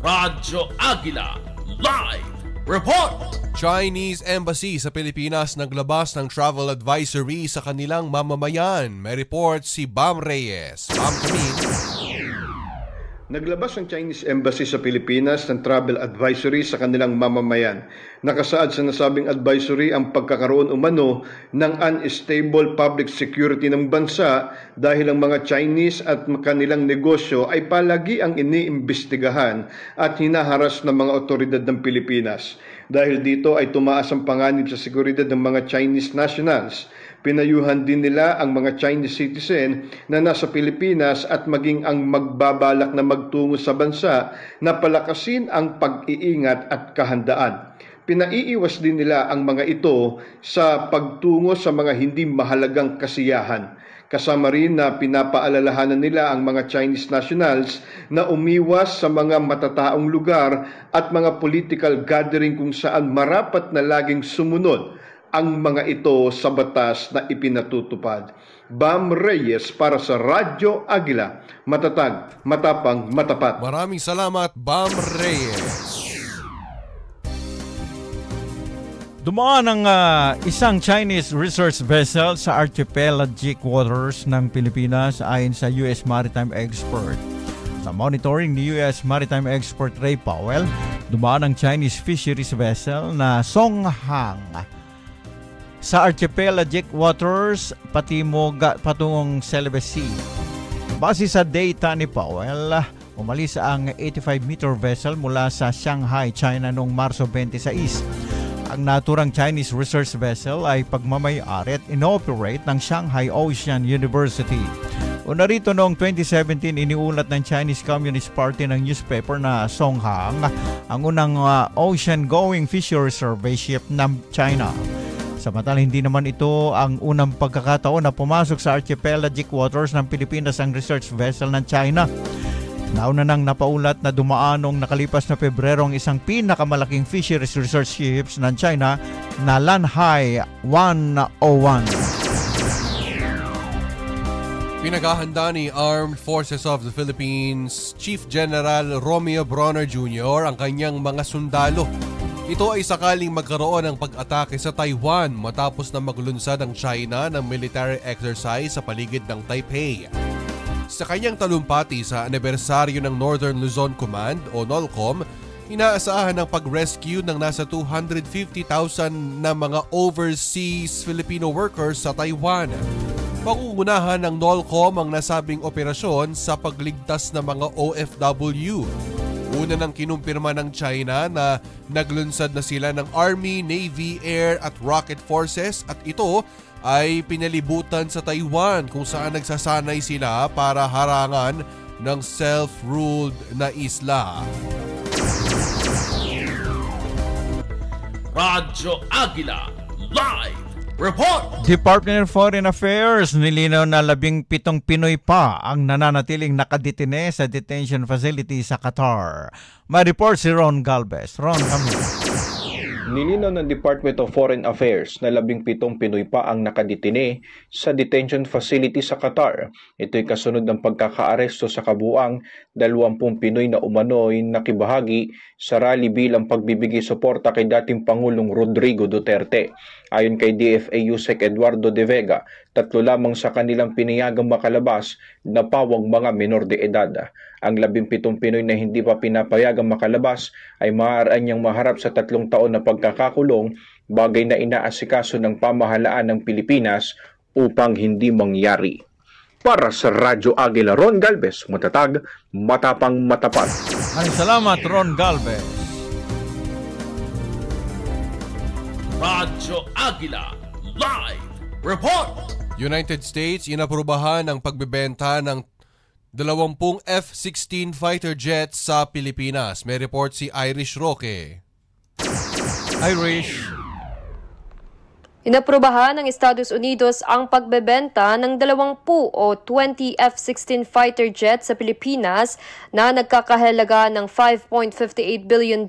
S9: Radyo Agila Live Report!
S11: Chinese Embassy sa Pilipinas naglabas ng travel advisory sa kanilang mamamayan. May report si Bam Reyes. Bam Kamin.
S16: Naglabas ang Chinese Embassy sa Pilipinas ng travel advisory sa kanilang mamamayan. Nakasaad sa nasabing advisory ang pagkakaroon umano ng unstable public security ng bansa dahil ang mga Chinese at kanilang negosyo ay palagi ang iniimbestigahan at hinaharas ng mga otoridad ng Pilipinas. Dahil dito ay tumaas ang panganib sa seguridad ng mga Chinese nationals. Pinayuhan din nila ang mga Chinese citizen na nasa Pilipinas at maging ang magbabalak na magtungo sa bansa na palakasin ang pag-iingat at kahandaan. Pinaiiwas din nila ang mga ito sa pagtungo sa mga hindi mahalagang kasiyahan. Kasama rin na pinapaalalahanan nila ang mga Chinese nationals na umiwas sa mga matataong lugar at mga political gathering kung saan marapat na laging sumunod ang mga ito sa batas na ipinatutupad. Bam Reyes para sa Radyo Agila. Matatag, matapang, matapat.
S11: Maraming salamat, Bam Reyes.
S10: Dumaan ang isang Chinese research vessel sa archipelagic waters ng Pilipinas ayon sa U.S. Maritime Expert. Sa monitoring ni U.S. Maritime Expert Ray Powell, dumaan ang Chinese fisheries vessel na Songhang sa archipelagic waters patungong Celebes Sea. Base sa data ni Powell, umalis ang 85-meter vessel mula sa Shanghai, China noong Marso 26. Ang naturang Chinese research vessel ay pagmamay-ari at inoperate ng Shanghai Ocean University. Una rito noong 2017, iniulat ng Chinese Communist Party ng newspaper na Songhang ang unang ocean-going fisheries survey ship ng China. Samantala, hindi naman ito ang unang pagkakataon na pumasok sa archipelagic waters ng Pilipinas ang research vessel ng China. Nauna nang napaulat na dumaan noong nakalipas na Pebrero ang isang pinakamalaking fisheries research ships ng China na Lanhai 101.
S11: Pinaghahanda ni Armed Forces of the Philippines Chief General Romeo Bronner Jr. ang kanyang mga sundalo. Ito ay sakaling magkaroon ng pag-atake sa Taiwan matapos na maglunsad ang China ng military exercise sa paligid ng Taipei. Sa kanyang talumpati sa anibersaryo ng Northern Luzon Command o NOLCOM, Inaasahan ang pag-rescue ng nasa 250,000 na mga overseas Filipino workers sa Taiwan. Pangungunahan ng NOLCOM ang nasabing operasyon sa pagligtas ng mga OFW. Una nang kinumpirma ng China na naglunsad na sila ng Army, Navy, Air at Rocket Forces at ito ay pinalibutan sa Taiwan kung saan nagsasanay sila para harangan ng self-ruled na isla.
S9: Radyo Agila Live Report!
S10: Department of Foreign Affairs nilinaw na 17 Pinoy pa ang nananatiling nakadetine sa detention facility sa Qatar. May report si Ron Galvez. Ron, kami.
S17: Nilinaw ng Department of Foreign Affairs na 17 Pinoy pa ang nakadetine sa detention facility sa Qatar. Ito'y kasunod ng pagkakaaresto sa kabuuang 20 Pinoy na umano'y nakibahagi sa rally bilang pagbibigay suporta kay dating Pangulong Rodrigo Duterte. Ayon kay DFA Yusek Eduardo de Vega, 3 lamang sa kanilang pinayagang makalabas na pawang mga menor de edad. Ang 17 Pinoy na hindi pa pinapayagang makalabas ay maaaring niyang maharap sa 3 taon na pagkakakulong, bagay na inaasikaso ng pamahalaan ng Pilipinas upang hindi mangyari. Para sa Radyo Agila, Ron Galvez, matatag, matapang, matapat.
S10: Maraming salamat, Ron Galvez.
S9: Radyo Agila Live Report!
S11: United States inaprubahan ang pagbebenta ng 20 F-16 fighter jets sa Pilipinas. May report si Irish Roque.
S10: Irish.
S18: Inaprubahan ng Estados Unidos ang pagbebenta ng 20 o 20 F-16 fighter jets sa Pilipinas na nagkakahalaga ng $5.58 billion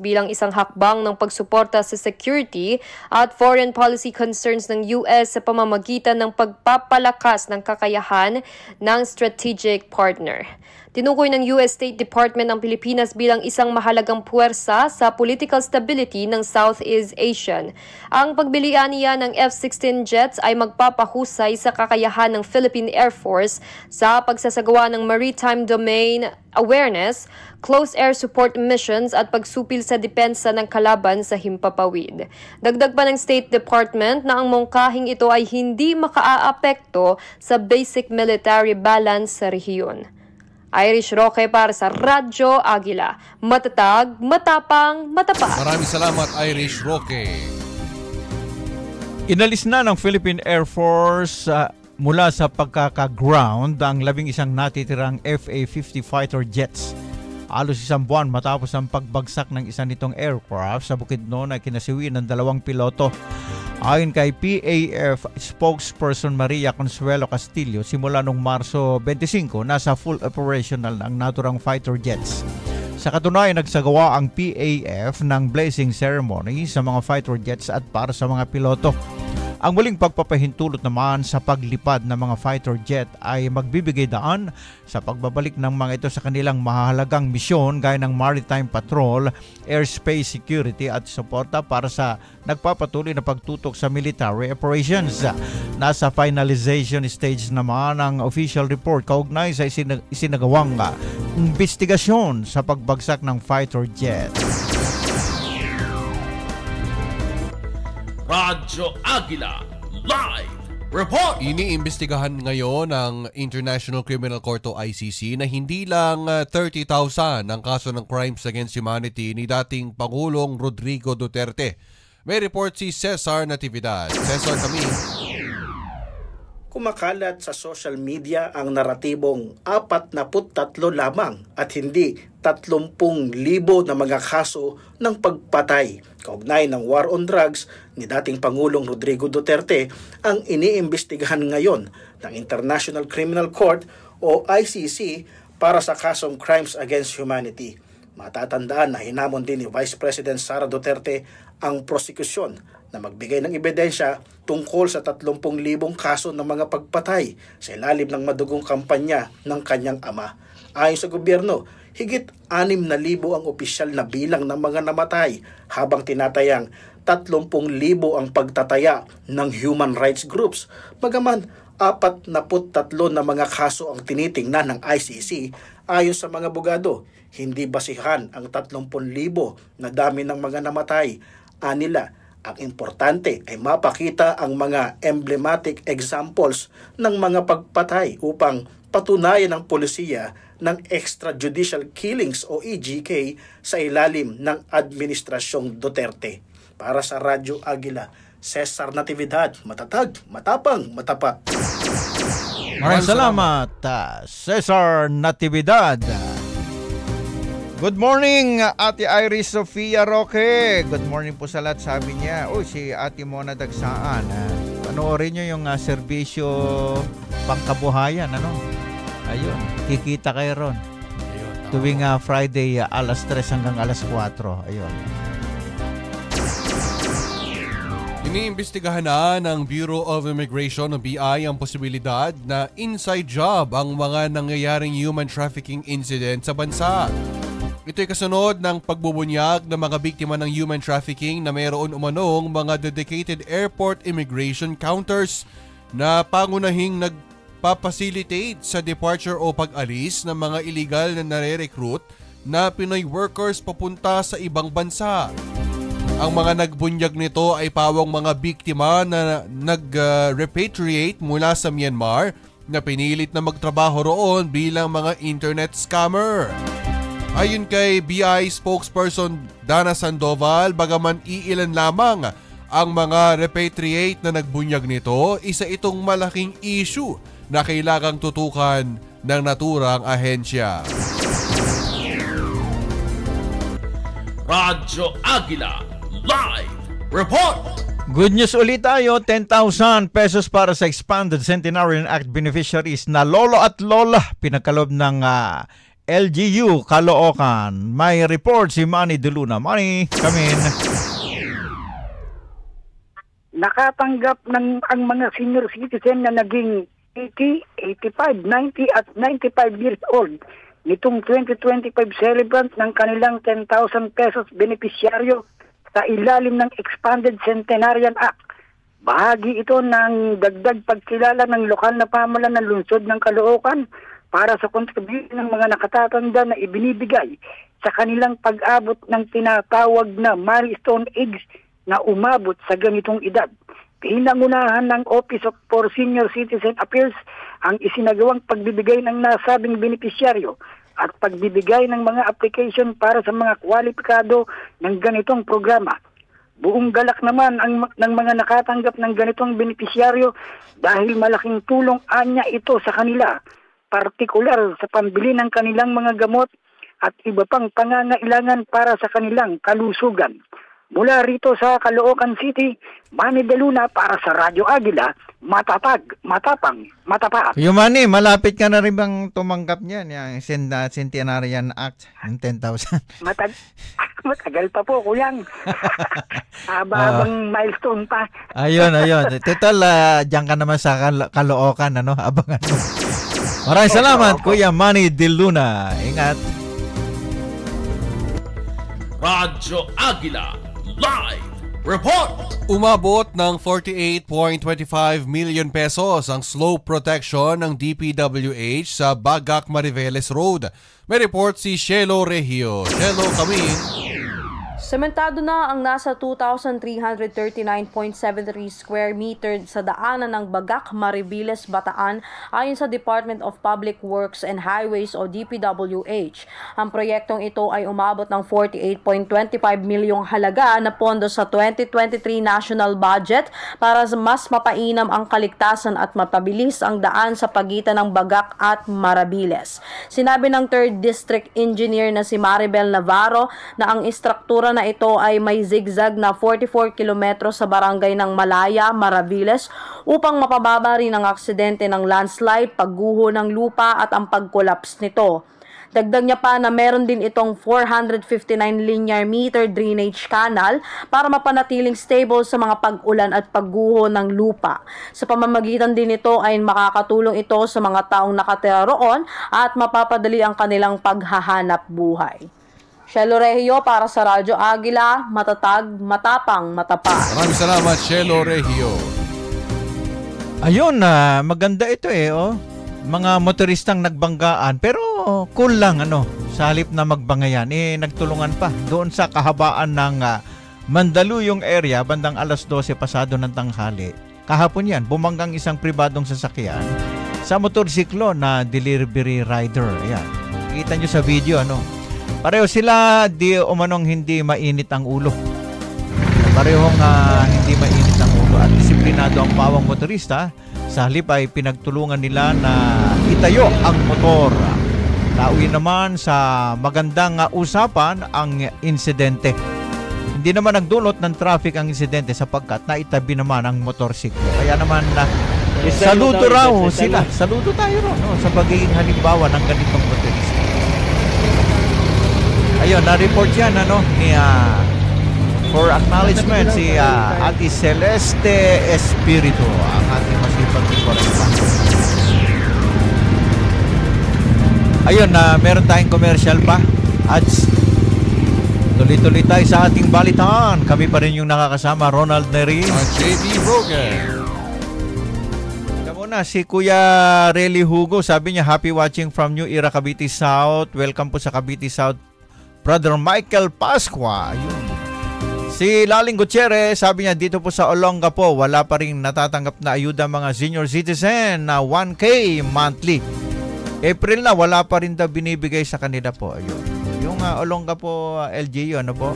S18: bilang isang hakbang ng pagsuporta sa security at foreign policy concerns ng US sa pamamagitan ng pagpapalakas ng kakayahan ng strategic partner. Tinukoy ng US State Department ang Pilipinas bilang isang mahalagang puwersa sa political stability ng Southeast Asian. Ang pagbilian niya ng F-16 jets ay magpapahusay sa kakayahan ng Philippine Air Force sa pagsasagawa ng maritime domain awareness, close air support missions at pagsupil sa depensa ng kalaban sa himpapawid. Dagdag pa ng State Department na ang mungkahing ito ay hindi makaaapekto sa basic military balance sa rehiyon. Irish Roque para sa Radyo Agila. Matatag, matapang, matapat.
S11: Maraming salamat, Irish Roque.
S10: Inalis na ng Philippine Air Force mula sa pagkaka-ground ang 11 natitirang FA-50 fighter jets. Halos 1 buwan matapos ang pagbagsak ng isa nitong aircraft sa Bukidnon ay kinasiwi ng 2 piloto. Ayon kay PAF spokesperson Maria Consuelo Castillo, simula noong Marso 25, nasa full operational ang naturang fighter jets. Sa katunayan, nagsagawa ang PAF ng blessing ceremony sa mga fighter jets at para sa mga piloto. Ang muling pagpapahintulot naman sa paglipad ng mga fighter jet ay magbibigay daan sa pagbabalik ng mga ito sa kanilang mahalagang misyon gaya ng maritime patrol, airspace security at suporta para sa nagpapatuloy na pagtutok sa military operations. Nasa finalization stage naman ang official report kaugnay sa isinagawang investigasyon sa pagbagsak ng fighter jet.
S9: Radyo Agila Live Report!
S11: Iniimbestigahan ngayon ng International Criminal Court o ICC na hindi lang 30,000 ang kaso ng crimes against humanity ni dating Pangulong Rodrigo Duterte. May report si Cesar Natividad. Cesar, kami.
S19: Kumakalat sa social media ang naratibong 43 lamang at hindi 30,000 na mga kaso ng pagpatay kaugnay ng war on drugs ni dating Pangulong Rodrigo Duterte ang iniimbestigahan ngayon ng International Criminal Court o ICC para sa kasong crimes against humanity. Matatandaan na hinamon din ni Vice President Sara Duterte ang prosekusyon na magbigay ng ebidensya tungkol sa 30,000 kaso ng mga pagpatay sa ilalim ng madugong kampanya ng kanyang ama. Ayon sa gobyerno, higit 6,000 ang opisyal na bilang ng mga namatay habang tinatayang 30,000 ang pagtataya ng human rights groups. Bagaman 43 na mga kaso ang tinitingnan ng ICC Ayon sa mga abogado, hindi basihan ang 30,000 na dami ng mga namatay. Anila, ang importante ay mapakita ang mga emblematic examples ng mga pagpatay upang patunayan ng polisiya ng extrajudicial killings o EJK sa ilalim ng Administrasyong Duterte. Para sa Radyo Agila, Cesar Natividad, matatag, matapang, matapat.
S10: Maraming salamat, Cesar Natividad. Good morning, Ate Iris Sofia Roque. Good morning po sa lahat, sabi niya. Si Ate Mona Dagsaan. Panoorin nyo yung serbisyo pangkabuhayan. Ayun, kikita kayo ron. Tuwing Friday, alas 3 hanggang alas 4. Ayun.
S11: Iniimbestigahan na ng Bureau of Immigration o BI ang posibilidad na inside job ang mga nangyayaring human trafficking incident sa bansa. Ito'y kasunod ng pagbubunyag ng mga biktima ng human trafficking na mayroon umanong mga dedicated airport immigration counters na pangunahing nagpapacilitate sa departure o pag-alis ng mga illegal na nare-recruit na Pinoy workers papunta sa ibang bansa. Ang mga nagbunyag nito ay pawang mga biktima na nag-repatriate mula sa Myanmar na pinilit na magtrabaho roon bilang mga internet scammer. Ayon kay BI spokesperson Dana Sandoval, bagaman iilan lamang ang mga repatriate na nagbunyag nito, isa itong malaking issue na kailangang tutukan ng naturang ahensya.
S9: Radyo Agila Live Report!
S10: Good news ulit tayo, 10,000 pesos para sa Expanded Centenarian Act beneficiaries na lolo at lola pinagkalob ng LGU Caloocan. May report si Manny De Luna. Manny, come in.
S20: Nakatanggap ng ang mga senior citizen na naging 80, 85, 90 at 95 years old nitong 2025 celebrant ng kanilang 10,000 pesos beneficiaryo sa ilalim ng Expanded Centenarian Act. Bahagi ito ng dagdag pagkilala ng lokal na pamahalaan ng lungsod ng Caloocan para sa kontribusyon ng mga nakatatanda na ibinibigay sa kanilang pag-abot ng tinatawag na milestone age na umabot sa ganitong edad. Pinangunahan ng Office for Senior Citizen Affairs ang isinagawang pagbibigay ng nasabing benepisyaryo at pagbibigay ng mga application para sa mga kwalipikado ng ganitong programa. Buong galak naman ng mga nakatanggap ng ganitong benepisyaryo dahil malaking tulong anya ito sa kanila, partikular sa pambili ng kanilang mga gamot at iba pang pangangailangan para sa kanilang kalusugan. Mula rito sa Caloocan City, Manny De Luna para sa Radyo Agila, matatag, matapang, matapat.
S10: Yung Manny, malapit ka na rin bang tumanggap niyan, yung Centenarian Act, yung 10,000?
S20: Matagal pa po, kuyang. Habang milestone pa.
S10: Ayun. Total, diyan ka naman sa Caloocan, abangan mo. Maraming salamat, Kuya Manny De Luna. Ingat.
S9: Radyo Agila Live Report!
S11: Umabot ng 48.25 million pesos ang slope protection ng DPWH sa Bagak Mariveles Road. May report si Shelo Regio. Shelo, kami.
S21: Sementado na ang nasa 2,339.73 square meter sa daanan ng Bagak, Mariveles, Bataan ayon sa Department of Public Works and Highways o DPWH. Ang proyektong ito ay umabot ng 48.25 milyong halaga na pondo sa 2023 national budget para mas mapainam ang kaligtasan at mapabilis ang daan sa pagitan ng Bagak at Mariveles. Sinabi ng 3rd District Engineer na si Maribel Navarro na ang istruktura na ito ay may zigzag na 44 kilometro sa barangay ng Malaya, Mariveles upang mapababa rin ang aksidente ng landslide, pagguho ng lupa at ang pagkolaps nito. Dagdag niya pa na meron din itong 459 linear meter drainage canal para mapanatiling stable sa mga pag-ulan at pagguho ng lupa. Sa pamamagitan din nito ay makakatulong ito sa mga taong nakatira roon at mapapadali ang kanilang paghahanap buhay. Shelo Regio para sa Radyo Agila, matatag, matapang, matapat.
S11: Maraming salamat, Shelo Regio.
S10: Ayun, maganda ito mga motoristang nagbanggaan, pero cool lang sa halip na magbangayan, nagtulungan pa doon sa kahabaan ng Mandaluyong area bandang alas 12 pasado ng tanghali. Kahapon yan, bumanggang isang pribadong sasakyan sa motorsiklo na delivery rider. Ayan. Kita nyo sa video, pareho sila hindi mainit ang ulo. Parehong hindi mainit ang ulo at disiplinado ang pawang motorista. Sa halip ay pinagtulungan nila na itayo ang motor. Nauwi naman sa magandang usapan ang insidente. Hindi naman nagdulot ng traffic ang insidente sapagkat naitabi naman ang motorsiklo. Kaya naman saludo raw sila. Saludo tayo sa pagiging halimbawa ng ganitong motorista. Ayun, na-report yan ni for acknowledgement si Ate Celeste Espiritu, ang ating masipag koresta. Ayun, meron tayong commercial pa. Ads. Tuloy-tuloy tayo sa ating balitaan. Kami pa rin yung nakakasama, Ronald Neri
S11: at JB Rogan.
S10: Ikaw muna, si Kuya Relly Hugo, sabi niya, happy watching from New Era, Cavite South. Welcome po sa Cavite South, Brother Michael Pasqua. Ayun. Si Laling Gutierrez, sabi niya, dito po sa Olonga po, wala pa rin natatanggap na ayuda mga senior citizen na 1K monthly. April na, wala pa rin daw binibigay sa kanila po. Ayun. Yung Olonga po, LGU, po?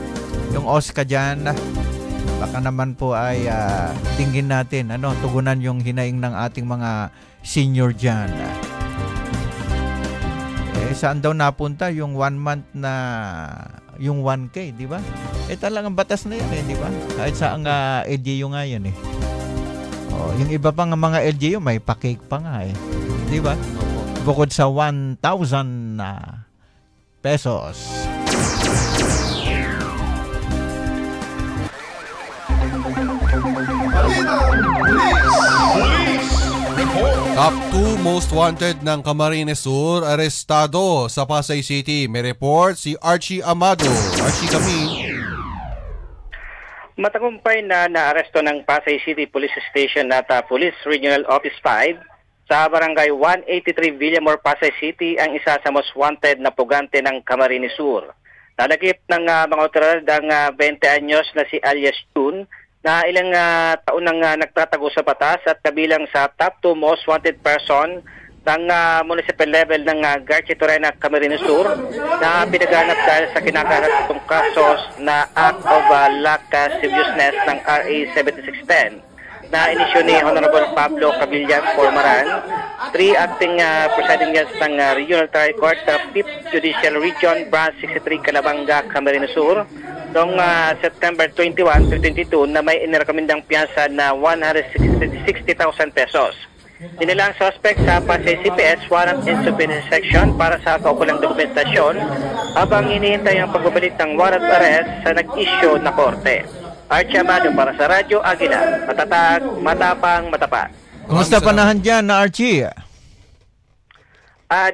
S10: Yung OSCA dyan, baka naman po ay tingin natin, tugunan yung hinaing ng ating mga senior dyan. Saan daw napunta yung 1 month na yung 1K, di ba? Talagang batas na yan, di ba? Kahit saang LGU nga yan, yung iba pang mga LGU, may pa-cake pa nga, di ba? Bukod sa 1,000 pesos.
S11: Top 2 most wanted ng Camarines Sur arestado sa Pasay City. May report si Archie Amado. Archie, kami.
S13: Matagumpay na naaresto ng Pasay City Police Station at Police Regional Office 5 sa barangay 183 Villamor, Pasay City ang isa sa most wanted na pugante ng Camarines Sur. Nalagip ng mga otoridad ang 20 anyos na si alias June na ilang taon nang nagtatago sa batas at kabilang sa top 2 most wanted person ng municipal level ng Garcia Torena, Camarines Sur na pinaganap dahil sa kinakaharapong kasos na act of lack seriousness ng RA 7610 na inisyo ni Honorable Pablo Cabillan Formaran, 3 acting presiding judge ng Regional Trial Court, 5th Judicial Region, Branch 63, Calabanga, Camarines Sur, noong September 21 to 22 na may inirekomendang piyansa na 160,000 pesos. Dinala ang suspect sa Pasay CPS Warrant and Surveillance Section para sa kaukulang dokumentasyon habang hinihintay ang pagbabalik ng warrant arrest sa nag-issue na korte. Archie Amado para sa Radyo Agila. Matatag, matapang, matapat.
S10: Kumusta panahan dyan na Archie?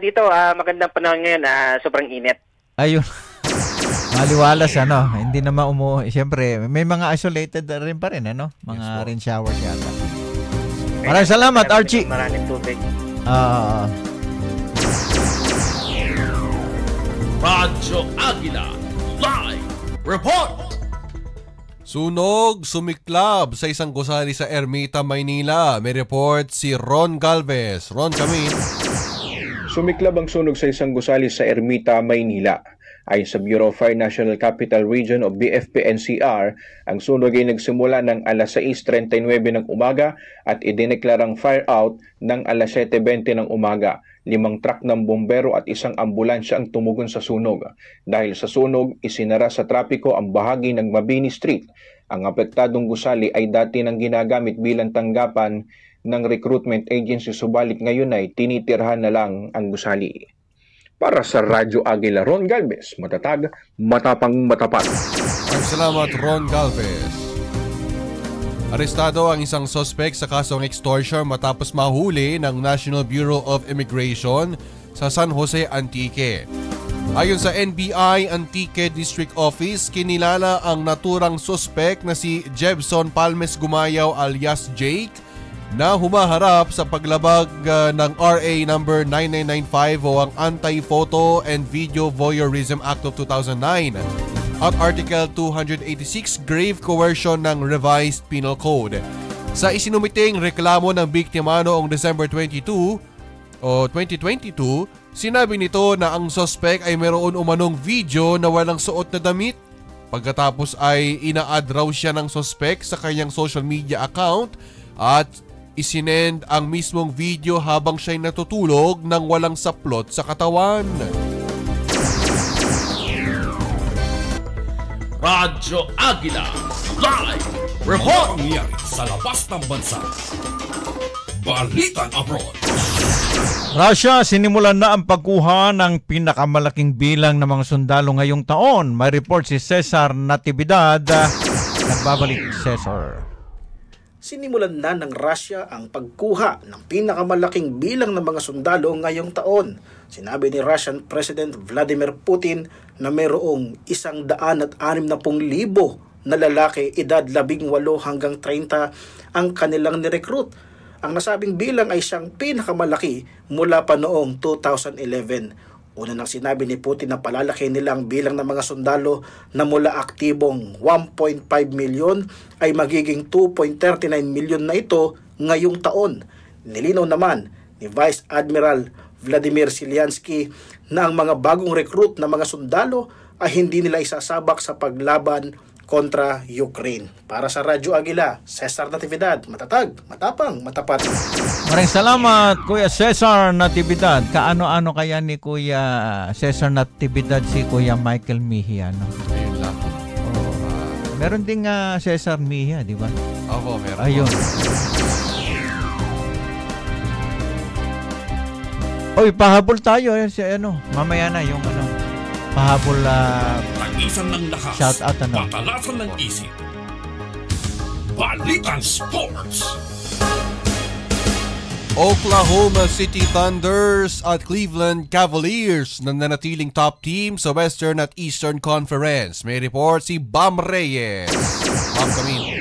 S13: Dito, magandang panahon ngayon. Sobrang init.
S10: Ayun. Maliwalas, Hindi naman siyempre, may mga isolated rin pa rin, Mga rain showers yata. Maraming salamat, Archie.
S13: Maraming tubig.
S9: Radyo Agila Live Report!
S11: Sunog, sumiklab sa isang gusali sa Ermita, Maynila. May report si Ron Galvez. Ron, kami.
S17: Sumiklab ang sunog sa isang gusali sa Ermita, Maynila. Ayon sa Bureau of Fire National Capital Region o BFP-NCR, ang sunog ay nagsimula ng alas 6:39 ng umaga at idineklarang fire out ng alas 7:20 ng umaga. 5 truck ng bombero at isang ambulansya ang tumugon sa sunog. Dahil sa sunog, isinara sa trapiko ang bahagi ng Mabini Street. Ang apektadong gusali ay dati nang ginagamit bilang tanggapan ng recruitment agency, subalit ngayon ay tinitirhan na lang ang gusali. Para sa Radyo Agila, Ron Galvez, matatag, matapang, matapat.
S11: Salamat, Ron Galvez. Arestado ang isang suspect sa kasong extortion matapos mahuli ng National Bureau of Immigration sa San Jose, Antique. Ayon sa NBI Antique District Office, kinilala ang naturang suspect na si Jebson Palmes Gumayaw alias Jake na humaharap sa paglabag ng RA number 9995 o ang Anti-Photo and Video Voyeurism Act of 2009 at Article 286 grave coercion ng Revised Penal Code. Sa isinumiting reklamo ng biktima noong December 22 o 2022, sinabi nito na ang suspect ay mayroon umanong video na walang suot na damit. Pagkatapos ay ina-add raw siya ng suspect sa kanyang social media account at isinend ang mismong video habang siya'y natutulog nang walang saplot sa katawan.
S4: Radyo Agila Live Report! Nangyayari sa labas ng bansa. Balitang Abroad.
S10: Russia, sinimulan na ang pagkuha ng pinakamalaking bilang ng mga sundalo ngayong taon. May report si Cesar Natividad. Nagbabalik, Cesar.
S19: Sinimulan na ng Russia ang pagkuha ng pinakamalaking bilang ng mga sundalo ngayong taon. Sinabi ni Russian President Vladimir Putin na mayroong 160,000 na lalaki edad 18 hanggang 30 ang kanilang nirecruit. Ang nasabing bilang ay siyang pinakamalaki mula pa noong 2011. Una nang sinabi ni Putin na palalaki nila ang bilang ng mga sundalo na mula aktibong 1.5 milyon ay magiging 2.39 milyon na ito ngayong taon. Nilinaw naman ni Vice Admiral Vladimir Zelensky na ang mga bagong recruit na mga sundalo ay hindi nila isasabak sa paglaban kontra Ukraine. Para sa Radyo Agila, Cesar Natividad, matatag, matapang, matapat.
S10: Maraming salamat, Kuya Cesar Natividad. Kaano-ano kaya ni Kuya Cesar Natividad si Kuya Michael Mejia, no?
S11: Ayun lang.
S10: Meron ding Cesar Mejia, di ba?
S11: Opo, meron.
S10: Ayun. Oy, pahabol tayo. Mamaya na yung pahabol.
S4: Tagisan ng lakas.
S10: Shout out
S4: Patalasan ng isip. Balitang Sports.
S11: Oklahoma City Thunders at Cleveland Cavaliers na nanatiling top team sa Western at Eastern Conference. May report si Bam Reyes. Bam Camino.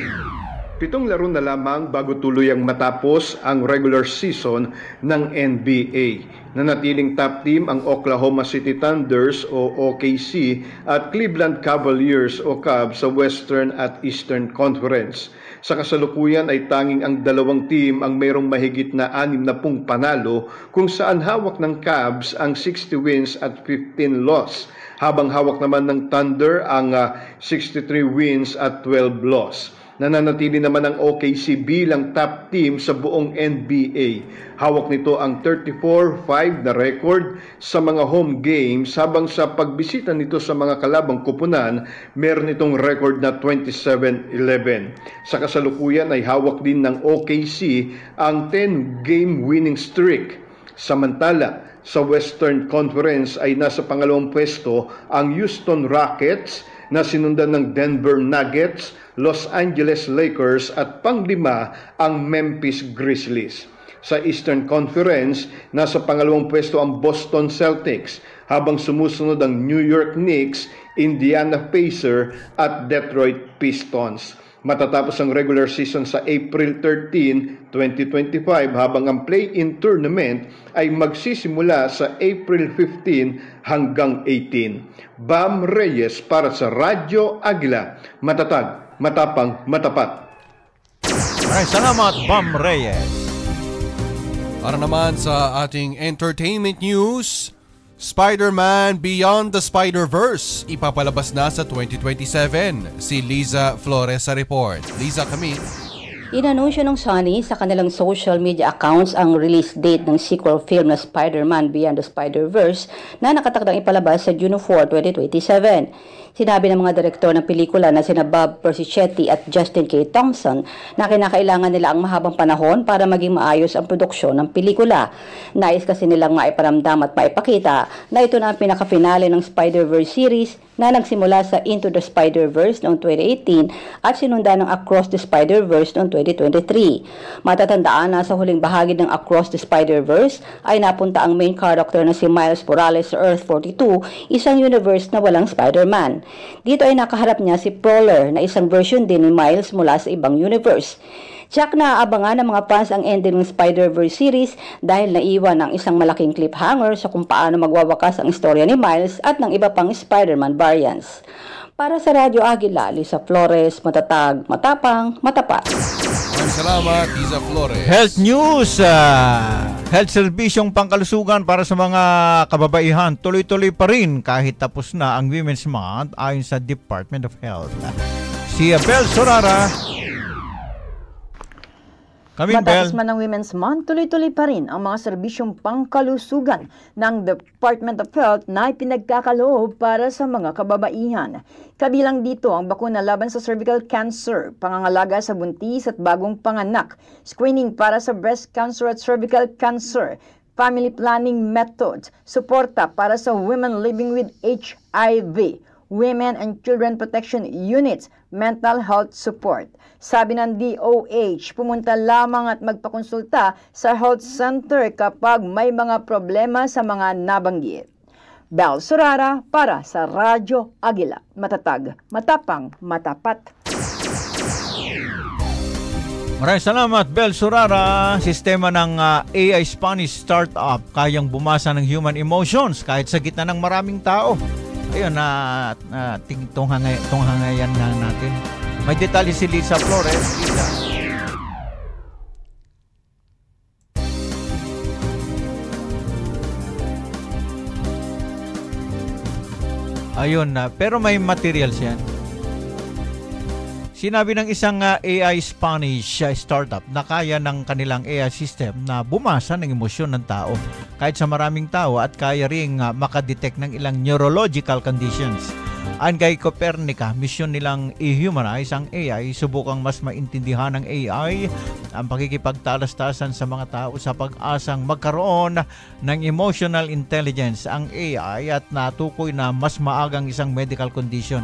S16: 7 laro na lamang bago tuluyang matapos ang regular season ng NBA. Nanatiling top team ang Oklahoma City Thunders o OKC at Cleveland Cavaliers o Cavs sa Western at Eastern Conference. Sa kasalukuyan ay tanging ang dalawang team ang mayroong mahigit na 60 panalo kung saan hawak ng Cavs ang 60 wins at 15 loss, habang hawak naman ng Thunder ang 63 wins at 12 loss. Nananatili naman ang OKC bilang top team sa buong NBA. Hawak nito ang 34-5 na record sa mga home games, habang sa pagbisita nito sa mga kalabang kupunan, meron itong record na 27-11. Sa kasalukuyan ay hawak din ng OKC ang 10-game winning streak. Samantala, sa Western Conference ay nasa pangalawang pwesto ang Houston Rockets na sinundan ng Denver Nuggets, Los Angeles Lakers at panglima ang Memphis Grizzlies. Sa Eastern Conference, nasa pangalawang pwesto ang Boston Celtics, habang sumusunod ang New York Knicks, Indiana Pacers at Detroit Pistons. Matatapos ang regular season sa April 13, 2025, habang ang play-in tournament ay magsisimula sa April 15 hanggang 18. Bam Reyes para sa Radyo Agila. Matatag, matapang, matapat.
S10: Maraming salamat, Bam Reyes.
S11: Para naman sa ating entertainment news, Spider-Man Beyond the Spider-Verse ipapalabas na sa 2027. Si Liza Flores sa report. Liza, kami.
S22: Inanunsyo ng Sony sa kanilang social media accounts ang release date ng sequel film na Spider-Man Beyond the Spider-Verse na nakatakdang ipalabas sa June 4, 2027. Sinabi ng mga direktor ng pelikula na sina Bob Persichetti at Justin K. Thompson na kinakailangan nila ang mahabang panahon para maging maayos ang produksyon ng pelikula. Nais kasi nilang maiparamdam at maipakita na ito na ang pinaka-finale ng Spider-Verse series na nagsimula sa Into the Spider-Verse noong 2018 at sinundan ng Across the Spider-Verse noong 2023. Matatandaan na sa huling bahagi ng Across the Spider-Verse ay napunta ang main character na si Miles Morales sa Earth 42, isang universe na walang Spider-Man. Dito ay nakaharap niya si Prowler na isang version din ni Miles mula sa ibang universe. Tiyak na aabangan ng mga fans ang ending ng Spider-Verse series dahil naiwan ang isang malaking cliffhanger sa kung paano magwawakas ang istorya ni Miles at ng iba pang Spider-Man variants. Para sa Radyo Agila, Lisa Flores, matatag, matapang, matapat.
S11: Maraming salamat, Lisa Flores.
S10: Health news, health serbisyong pangkalusugan para sa mga kababaihan tuloy-tuloy pa rin kahit tapos na ang Women's Month ayon sa Department of Health. Si Bel Sorara.
S3: Matapos man ng Women's Month, tuloy-tuloy pa rin ang mga serbisyong pangkalusugan ng Department of Health na ipinagkakaloob para sa mga kababaihan. Kabilang dito ang bakuna laban sa cervical cancer, pangangalaga sa buntis at bagong panganak, screening para sa breast cancer at cervical cancer, family planning methods, suporta para sa women living with HIV, Women and Children Protection Units, mental health support. Sabi ng DOH, pumunta lamang at magpakonsulta sa health center kapag may mga problema sa mga nabanggit. Bel Sorara para sa Radyo Agila. Matatag, matapang, matapat.
S10: Maraming salamat, Bel Sorara. Sistema ng AI Spanish startup kayang bumasa ng human emotions kahit sa gitna ng maraming tao. Ayun, tunghangayan na natin. May detalye si Lisa Flores. Lisa. Ayun na, pero may materials yan. Sinabi ng isang AI Spanish startup na kaya ng kanilang AI system na bumasa ng emosyon ng tao kahit sa maraming tao at kaya ring makadetect ng ilang neurological conditions. Ayon kay Copernica, misyon nilang i-humanize ang AI, subukang mas maintindihan ng AI ang pakikipagtalastasan sa mga tao sa pag-asang magkaroon ng emotional intelligence ang AI at natukoy na mas maagang isang medical condition.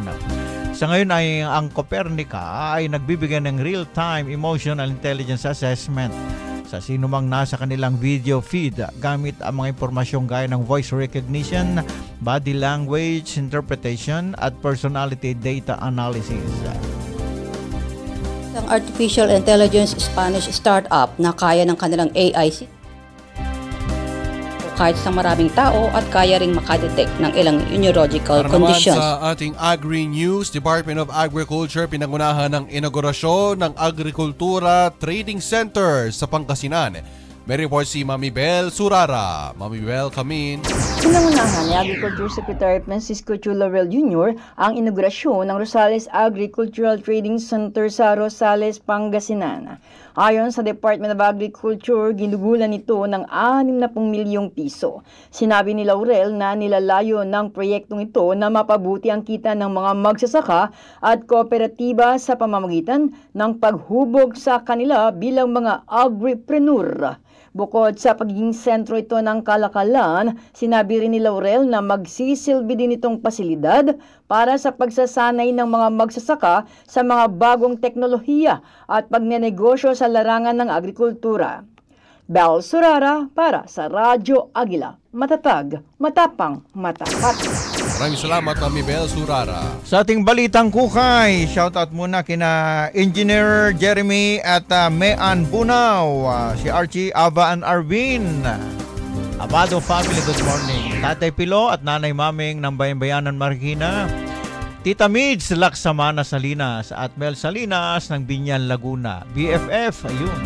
S10: Sa ngayon ay ang Copernica ay nagbibigay ng real-time emotional intelligence assessment sa sinumang nasa kanilang video feed gamit ang mga impormasyong gaya ng voice recognition, body language interpretation at personality data analysis.
S22: Ang artificial intelligence Spanish startup na kaya ng kanilang AI kahit sa maraming tao at kaya ring makadetect ng ilang neurological conditions.
S11: Sa ating Agri-News, Department of Agriculture pinangunahan ng inaugurasyon ng Agrikultura Trading Center sa Pangasinan. May report si Mami Bel Sorara. Mami Bel, come in.
S3: Pinangunahan ni Agriculture Secretary Francisco Chulaurel Jr. ang inaugurasyon ng Rosales Agricultural Trading Center sa Rosales, Pangasinan. Ayon sa Department of Agriculture, ginugulan ito ng 60 milyong piso. Sinabi ni Laurel na nilalayo ng proyektong ito na mapabuti ang kita ng mga magsasaka at kooperatiba sa pamamagitan ng paghubog sa kanila bilang mga agripreneur. Bukod sa pagiging sentro ito ng kalakalan, sinabi rin ni Laurel na magsisilbi din itong pasilidad para sa pagsasanay ng mga magsasaka sa mga bagong teknolohiya at pagnenegosyo sa larangan ng agrikultura. Bel Sorara para sa Radyo Agila. Matatag, matapang, matapat.
S11: Maraming salamat, Mami Bel Sorara.
S10: Sa ating balitang kukay, shoutout muna kina Engineer Jeremy at Mean Bunaw, si Archie, Ava, and Arvin. Amado family, good morning. Tatay Pilo at Nanay Maming ng Bayan-Bayanan Marikina. Tita Mids Laksamana Salinas at Mel Salinas ng Binyan, Laguna. BFF, ayun.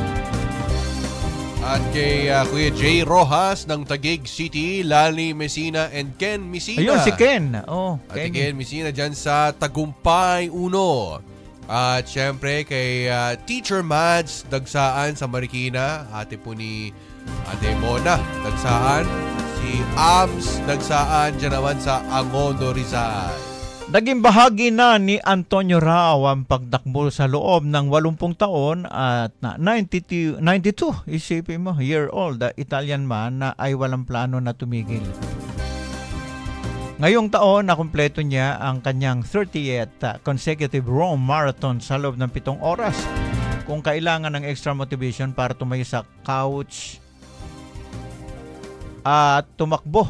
S11: At kay Kuya Jay Rojas ng Taguig City, Lani Messina and Ken Messina.
S10: Ayun, si Ken. Oh,
S11: at Ken Messina dyan sa Tagumpay 1. At syempre kay Teacher Mads Dagsaan sa Marikina. Ate po ni Ate Mona Dagsaan. Si Ams Dagsaan dyan naman sa Angono, Rizal.
S10: Naging bahagi na ni Antonio Rao ang pagdakbo sa loob ng 80 taon at 92, isipin mo, year old, Italian man na ay walang plano na tumigil. Ngayong taon, nakumpleto niya ang kanyang 30th consecutive Rome Marathon sa loob ng 7 oras. Kung kailangan ng extra motivation para tumayo sa couch at tumakbo,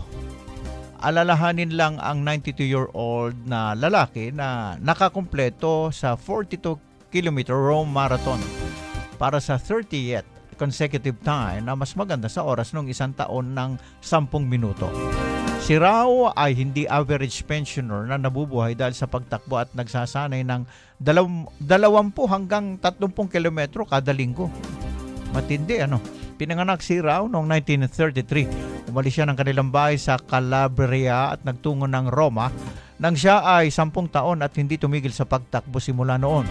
S10: alalahanin lang ang 92-year-old na lalaki na nakakumpleto sa 42-kilometer Rome Marathon. para sa 30th consecutive time na mas maganda sa oras ng isang taon ng 10 minuto. Si Rao ay hindi average pensioner na nabubuhay dahil sa pagtakbo at nagsasanay ng 20 hanggang 30 kilometro kada linggo. Matindi, ano? Pinanganak si Rao noong 1933. Umalis siya ng kanilang bahay sa Calabria at nagtungo ng Roma nang siya ay 10 taon at hindi tumigil sa pagtakbo simula noon.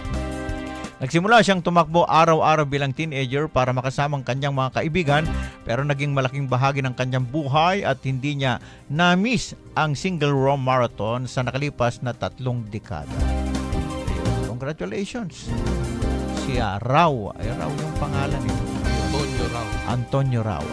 S10: Nagsimula siyang tumakbo araw-araw bilang teenager para makasama ang kanyang mga kaibigan, pero naging malaking bahagi ng kanyang buhay at hindi niya na-miss ang single Rome Marathon sa nakalipas na 3 dekada. Congratulations! Si Rao. Ay, Rao yung pangalan niya. Antonio Rao.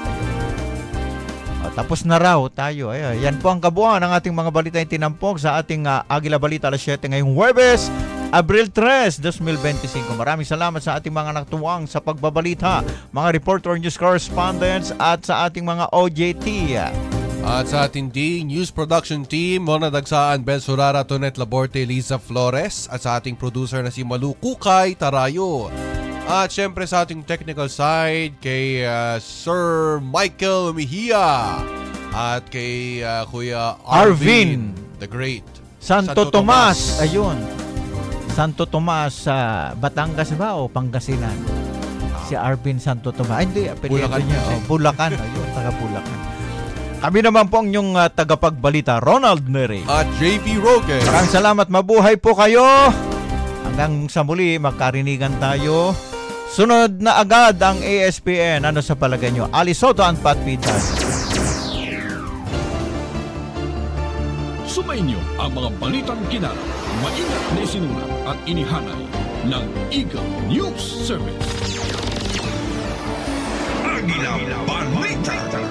S10: Tapos na raw tayo. Yan po ang kabuuan ng ating mga balita yung tinampok sa ating Agila Balita alas 7 ngayong Huwebes, Abril 3, 2025. Maraming salamat sa ating mga nakatuwang sa pagbabalita, mga reporter news correspondents at sa ating mga OJT.
S11: At sa ating news production team, Mona Dagsaan, Ben Surara, Tonet Laborte, Liza Flores, at sa ating producer na si Malu Kukay Tarayo. At syempre sa ating technical side, kay Sir Michael Mejia at kay Kuya Arvin the Great.
S10: Santo Tomas. Ayun. Santo Tomas sa Batangas ba o Pangasinan? Si Arvin Santo Tomas. Ay, hindi.
S11: Bulacan niya.
S10: Bulacan. Ayun, taga Bulacan. Kami naman po ang inyong tagapagbalita, Ronald Neri.
S11: At JP Roque.
S10: Maraming salamat. Mabuhay po kayo. Hanggang sa muli, magkarinigan tayo. Sunod na agad ang ASPN. Ano sa palagay nyo? Ali Soto and Pat Pitas.
S4: Sumainyo ang mga balitang kinarap, maingat na isinulat at inihanay ng Eagle News Service. Agila Balita.